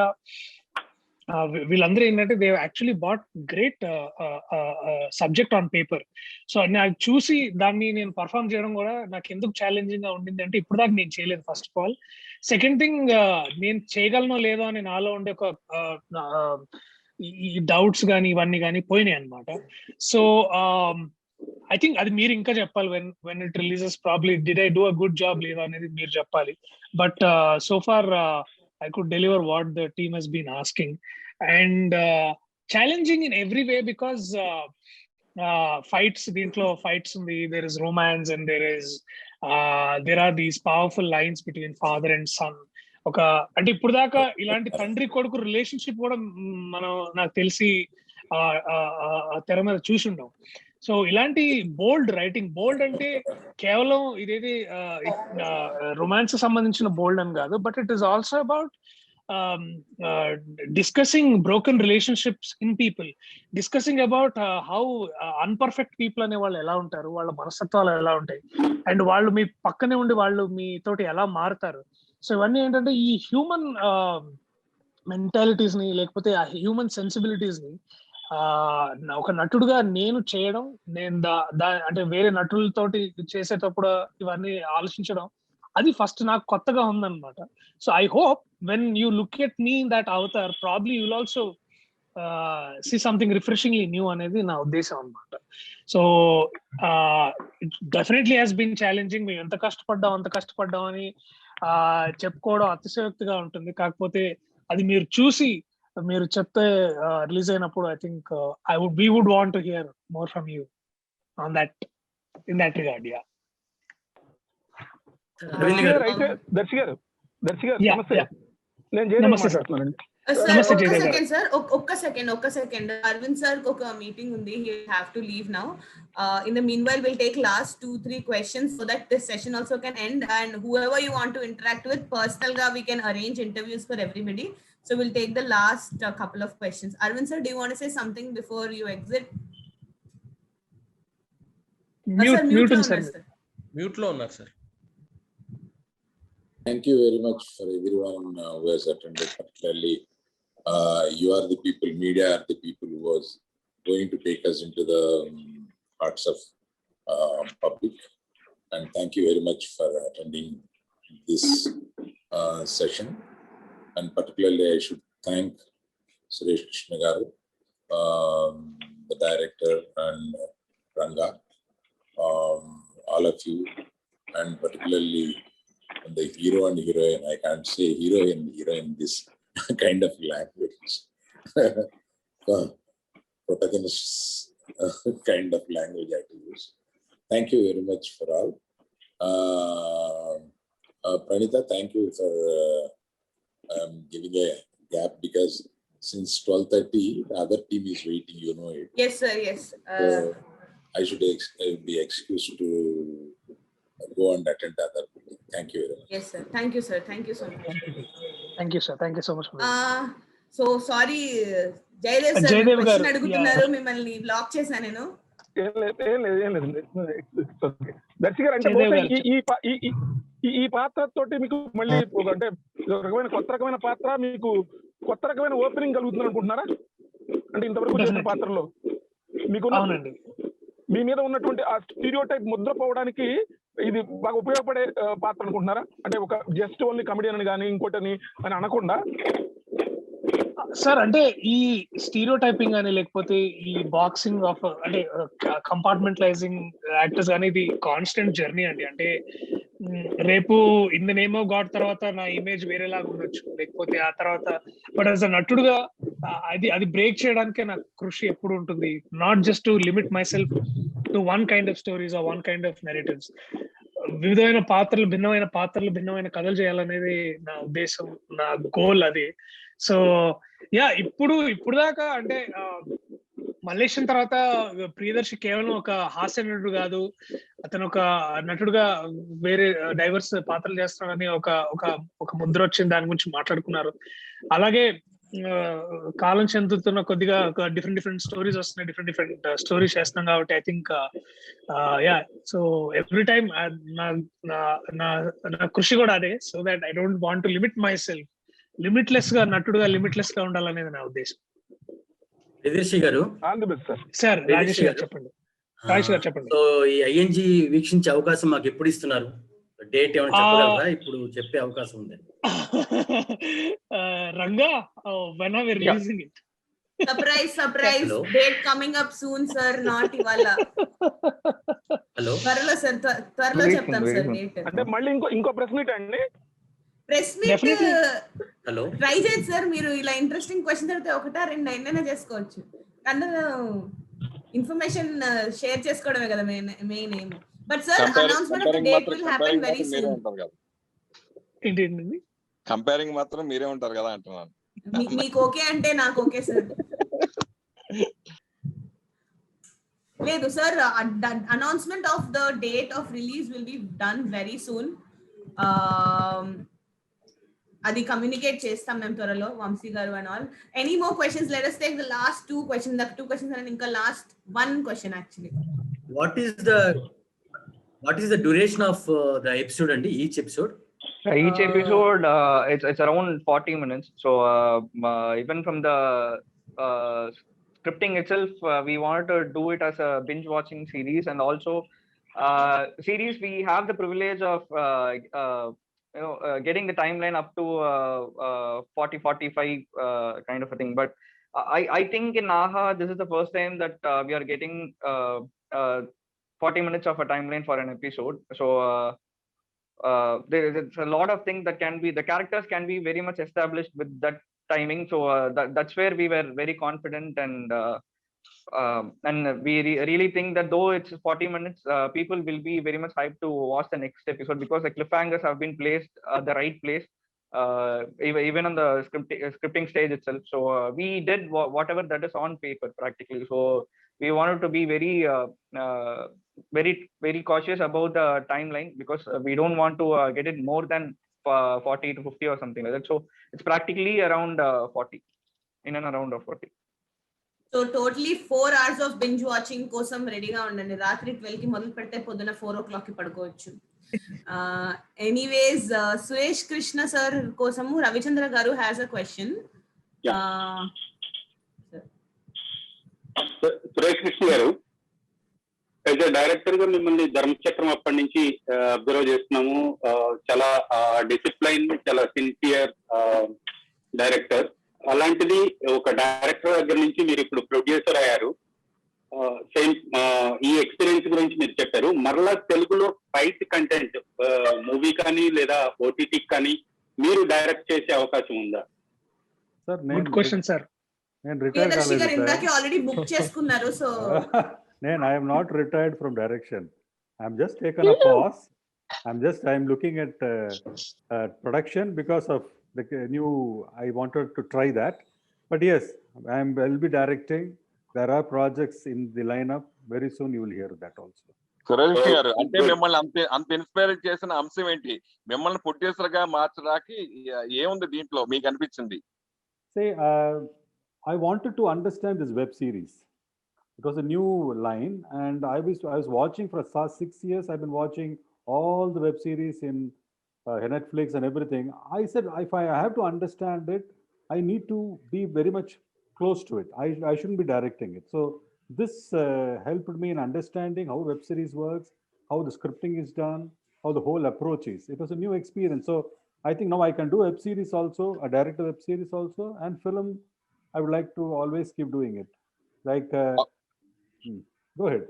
వీళ్ళందరూ ఏంటంటే they actually bought great subject on paper. So నాకు చూసి దాన్ని నేను పర్ఫామ్ చేయడం కూడా నాకు ఎందుకు ఛాలెంజింగ్ గా ఉండింది అంటే ఇప్పుడు దాకా నేను చేయలేదు first of all. Second thing, నేను చేయగలనో లేదో అని నాలో ఉండే ఒక ఈ డౌట్స్ కానీ ఇవన్నీ కానీ పోయినాయి అనమాట. సో ఐ థింక్ అది మీరు ఇంకా చెప్పాలి. When it releases probably did I do a good job లేదా అనేది మీరు చెప్పాలి. But so far I could deliver what the team has been asking, and challenging in every way because fights, there is romance and there are these powerful lines between father and son. అంటే ఇప్పుడు దాకా ఇలాంటి తండ్రి కొడుకు relationship కూడా మనం నాకు తెలిసి తెర మీద చూసుంటాం. సో ఇలాంటి బోల్డ్ రైటింగ్, బోల్డ్ అంటే కేవలం ఇదేది రొమాన్స్ సంబంధించిన బోల్డ్ అని కాదు, but it is also about discussing broken relationships in people, discussing about how imperfect people అనే వాళ్ళు ఎలా ఉంటారు, వాళ్ళ మనస్తత్వాలు ఎలా ఉంటాయి, అండ్ వాళ్ళు మీ పక్కనే ఉండి వాళ్ళు మీతోటి ఎలా మారుతారు. సో ఇవన్నీ ఏంటంటే ఈ హ్యూమన్ మెంటాలిటీస్ ని, లేకపోతే ఆ హ్యూమన్ సెన్సిబిలిటీస్ ని ఒక నటుడుగా నేను చేయడం, నేను అంటే వేరే నటులతోటి చేసేటప్పుడు ఇవన్నీ ఆలోచించడం, అది ఫస్ట్ నాకు కొత్తగా ఉందన్నమాట. So I hope when you look at me in that avatar probably you will also see something refreshingly new అనేది నా ఉద్దేశం అన్నమాట. So definitely has been challenging. మేము ఎంత కష్టపడ్డాం అని చెప్పుకోవడం అతిశయోక్తిగా ఉంటుంది. కాకపోతే అది మీరు చూసి మీరు చెప్తే రిలీజ్ అయినప్పుడు I think we would want to hear more from you on that, in that regard. Yeah. అయితే దర్శి గారు నమస్తే. నేను జయదేవ్ మాట్లాడుతున్నానండి. ఒక్క సెకండ్ అరవింద్ సార్ ఒక మీటింగ్ ఉంది. he have to leave now. In the meanwhile we'll take last 2-3 questions so that this session also can end, and whoever you want to interact with personal ga we can arrange interviews for everybody. So we'll take the last couple of questions. Arvind sir, do you want to say something before you exit? Mute lo unnar sir. Thank you very much for everyone who has attended. Particularly, you are the people, media are the people who was going to take us into the hearts of public. And thank you very much for attending this session. And particularly, I should thank Suresh Krishna Garu, the director, and Ranga, all of you, and particularly the hero and heroine. I can't say hero and heroine this kind of language. Protagonists kind of language I have to use. Thank you very much for all. Pranita, thank you for giving a gap, because since 12:30 the other team is waiting, you know it. Yes sir, yes. So I should be excused to go and attend the other meeting. Thank you very much. Yes sir, thank you sir, thank you so much. Thank you sir, thank you so much. So sorry Jaydev sir, question అడుగుతున్నారు, మిమ్మల్ని black చేశా నేను. దర్శి గారు అంటే ఈ పాత్ర తోటి మీకు మళ్ళీ అంటే కొత్త రకమైన పాత్ర, మీకు కొత్త రకమైన ఓపెనింగ్ కలుగుతుంది అనుకుంటున్నారా? అంటే ఇంతవరకు చేసిన పాత్రలో మీకు మీ మీద ఉన్నటువంటి ఆ స్టీరియోటైప్ ముద్ర పోవడానికి ఇది బాగా ఉపయోగపడే పాత్ర అనుకుంటున్నారా? అంటే ఒక జస్ట్ ఓన్లీ కమెడియన్ అని కానీ ఇంకోటని అని అనకుండా. సార్ అంటే ఈ స్టీరియో టైపింగ్ అని లేకపోతే ఈ బాక్సింగ్ ఆఫ్ అంటే కంపార్ట్మెంటలైజింగ్ యాక్టర్స్ కానీ ఇది కాన్స్టెంట్ జర్నీ అండి. అంటే రేపు in the name of God తర్వాత నా ఇమేజ్ వేరేలాగా ఉండొచ్చు, లేకపోతే ఆ తర్వాత బట్ యాజ్ అ నటుడుగా అది బ్రేక్ చేయడానికే నాకు కృషి ఎప్పుడు ఉంటుంది. Not just to limit myself to one kind of stories or one kind of narratives. వివిధమైన పాత్రలు, భిన్నమైన కథలు చేయాలనేది నా ఉద్దేశం, నా గోల్ అది. సో యా ఇప్పుడు దాకా అంటే మల్లేశం తర్వాత ప్రియదర్శి కేవలం ఒక హాస్య నటుడు కాదు, అతను ఒక నటుడుగా వేరే డైవర్స్ పాత్రలు చేస్తున్నాడని ఒక ముద్ర వచ్చింది, దాని గురించి మాట్లాడుకున్నారు. అలాగే కాలం చెందుతున్న కొద్దిగా డిఫరెంట్ స్టోరీస్ వస్తున్నాయి, డిఫరెంట్ స్టోరీస్ చేస్తున్నాం కాబట్టి I think yeah so every time నా కృషి కూడా అదే. So that I don't want to limit my self, limitless గా నటుడుగా లిమిట్లెస్ గా ఉండాలనేది నా ఉద్దేశం. ప్రియదర్శి గారు సార్, రాజేష్ గారు చెప్పండి. రాజేష్ గారు చెప్పండి. సో ఈ ఐఎన్జి వీక్షించే అవకాశం మాకు ఎప్పుడు ఇస్తున్నారు? డేట్ ఏమైనా చెప్పగలరా? ఇప్పుడు చెప్పే అవకాశం ఉంది. Ranga, when are we releasing it? Surprise. Date coming up soon sir, not ఇవాళ. హలో త్వరలో సార్, త్వరలో చెప్తాం సార్ డేట్. అంటే మళ్ళీ ఇంకో ప్రెస్ మీట్ అండి. ప్రెస్ మీట్ హలో ట్రై చేయండి సార్. మీరు ఇలా ఇంట్రెస్టింగ్ క్వశ్చన్ అడిగితే ఒకటా రెండు అయినా చేసుకోవచ్చు, కానీ ఇన్ఫర్మేషన్ షేర్ చేసుకోవడమే కదా main aim. But sir announcement of the date will happen very soon. ఏంటి కంపేరింగ్ మాత్రం మీరే ఉంటారు కదా అంటున్నాను. మీకు ఓకే అంటే నాకు ఓకే సార్. లేదు sir, announcement of the date of release will be done very soon. అది కమ్యూనికేట్ చేస్తాం మేము త్వరలో, వంశీ గారు and all. Any more questions? Let us take the last two questions. The two questions and ఇంకా last one question actually. What is the duration of the episode and each episode? Each episode it's around 40 minutes. So even from the scripting itself, we wanted to do it as a binge watching series, and also series, we have the privilege of getting the timeline up to 40-45 kind of a thing. But I think in AHA, this is the first time that we are getting 40 minutes of a timeline for an episode. So there's a lot of things that can be, the characters can be very much established with that timing. So that's where we were very confident, and we really think that though it's 40 minutes, people will be very much hyped to watch the next episode, because the cliffhangers have been placed at the right place, even on the scripting stage itself. So we did whatever that is on paper practically. So we wanted to be very cautious about the timeline, because we don't want to get it more than 40 to 50 or something like that. So it's practically around 40, in and around 40. So totally 4 hours of binge watching కోసం రెడీగా ఉండండి. రాత్రి 12 కి మొదలు పెడితే పొద్దున 4 o'clock కి పడుకోవచ్చు. Anyways, సురేష్ కృష్ణ సార్ కోసము రవిచంద్ర గారు has a question. Suresh Krishna గారు, యాజ్ ఎ డైరెక్టర్ గా మిమ్మల్ని ధర్మచక్రం అప్పటి నుంచి అబ్జర్వ్ చేస్తున్నాము. చాలా డిసిప్లైన్, చాలా సిన్సియర్ డైరెక్టర్. అలాంటిది ఒక డైరెక్టర్ దగ్గర నుంచి మీరు ఇప్పుడు ప్రొడ్యూసర్ అయ్యారు. సేమ్ ఈ ఎక్స్పీరియన్స్ గురించి మీరు చెప్పారు. మరలా తెలుగులో ఫైట్ కంటెంట్ మూవీ కానీ లేదా ఓటీటీ కానీ మీరు డైరెక్ట్ చేసే అవకాశం ఉందా? Sir, good question sir. నేను రిటైర్ కాలేదు ఆల్రెడీ బుక్ చేసుకున్నారు. So I am not retired from direction. I am just taken a pause. I am looking at production because of the new. I wanted to try that, but yes, I'll be directing. There are projects in the lineup. Very soon you will hear that also. Suresh గారు, అంటే మిమ్మల్ని అంత inspire చేసిన అంశం ఏంటి? మిమ్మల్ని producer గా మార్చడానికి ఏముంది దీంట్లో మీకు అనిపించింది? Say, I wanted to understand this web series. It was a new line, and I was watching for the past 6 years. I've been watching all the web series in Netflix and everything. I said, if I have to understand it, I need to be very much close to it. I shouldn't be directing it. So this helped me in understanding how web series works, how the scripting is done, how the whole approach is. It was a new experience. So I think now I can do web series also, a direct web series also, and film. I would like to always keep doing it. Like, go ahead.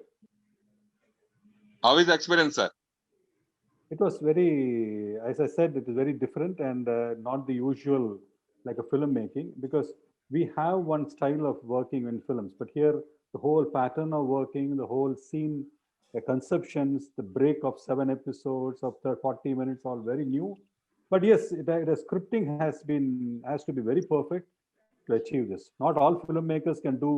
How is the experience, sir? It was very, as I said, it is very different and not the usual like a filmmaking, because we have one style of working in films, but here the whole pattern of working, the whole scene, the conceptions, the break of 7 episodes of 40 minutes, all very new. But yes, the scripting has to be very perfect to achieve this. Not all filmmakers can do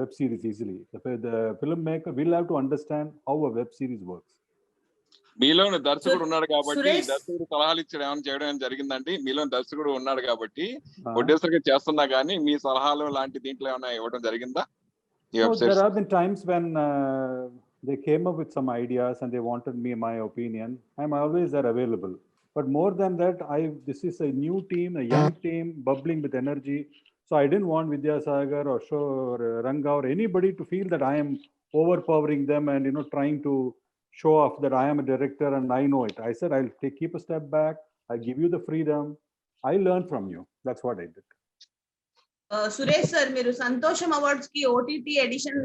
web series easily. The filmmaker will have to understand how a web series works. మీలోని దర్శకుడు ఉన్నాడు కాబట్టి దర్శకుడు సలహాలు ఇచ్చడం చేయడం జరిగిందండి. మీలోని దర్శకుడు ఉన్నాడు కాబట్టి ప్రొడ్యూసర్ గా చేస్తున్నా గానీ మీ సలహాలు లాంటి దీంట్లో ఏమైనా ఇవ్వడం జరిగిందా? There have been times when they came up with some ideas and they wanted my opinion. I'm always there available. But more than that, this is a new team, a young team, bubbling with energy. So I didn't want Vidyasagar or Ranga or anybody to feel that I am overpowering them and trying to show off that I am a director and I know it. I said, I'll keep a step back. I'll give you the freedom. I learn from you. That's what I did. Suresh sir, మీరు సంతోషం awards కి OTT edition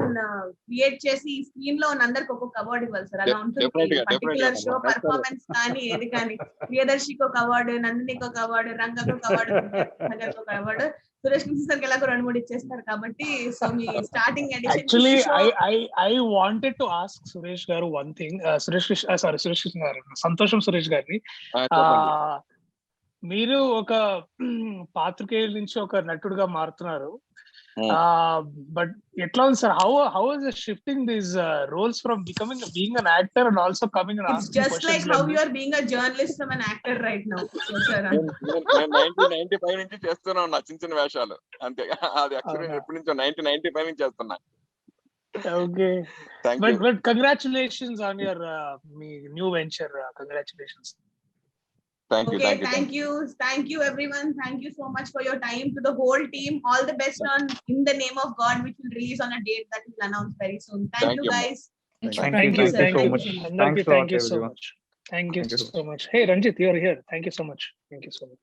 create చేసి screen లో ఉన్న అందరికి ఒక్కొక్క award ఇవ్వాలి sir. అలా ఉంటుంది పర్టికులర్ షో పర్ఫార్మెన్స్ కానీ ఏది కానీ. ప్రియదర్శికి ఒక అవార్డు, నందినికి ఒక అవార్డు, రంగకు ఒక అవార్డు, ఒక అవార్డు, సురేష్ కృష్ణ సార్కి ఎలాగో 2-3 ఇచ్చేస్తారు కాబట్టి. So me starting edition. Actually I wanted to ask Suresh garu one thing. Suresh Krishna గారు, సంతోషం సురేష్ గారిని, మీరు ఒక పాత్రికేయుల నుంచి ఒక నటుడుగా మారుతున్నారు. బట్ ఎట్లా ఉంది sir? How is shifting these roles from being an actor and also coming and asking questions? Just like how you are being a journalist from an actor right now. So sir, 1995 నుంచి చేస్తున్నా ఉన్నా చిన్న చిన్న వేషాలు అంతే. అది actually ఎప్పటి నుంచో 1995 నుంచి చేస్తున్నా. Okay, but congratulations on your new venture. Congratulations. Thank you everyone. Thank you so much for your time. To the whole team, all the best on In the Name of God, which will release on a date that will announce very soon. Thank you guys. Thank you. Thank you so much. Thank you. Thanks a lot, Thank you so everyone. much. Thank you Thank you. so much. Hey, Ranjit, you're here. Thank you so much. Thank you so much.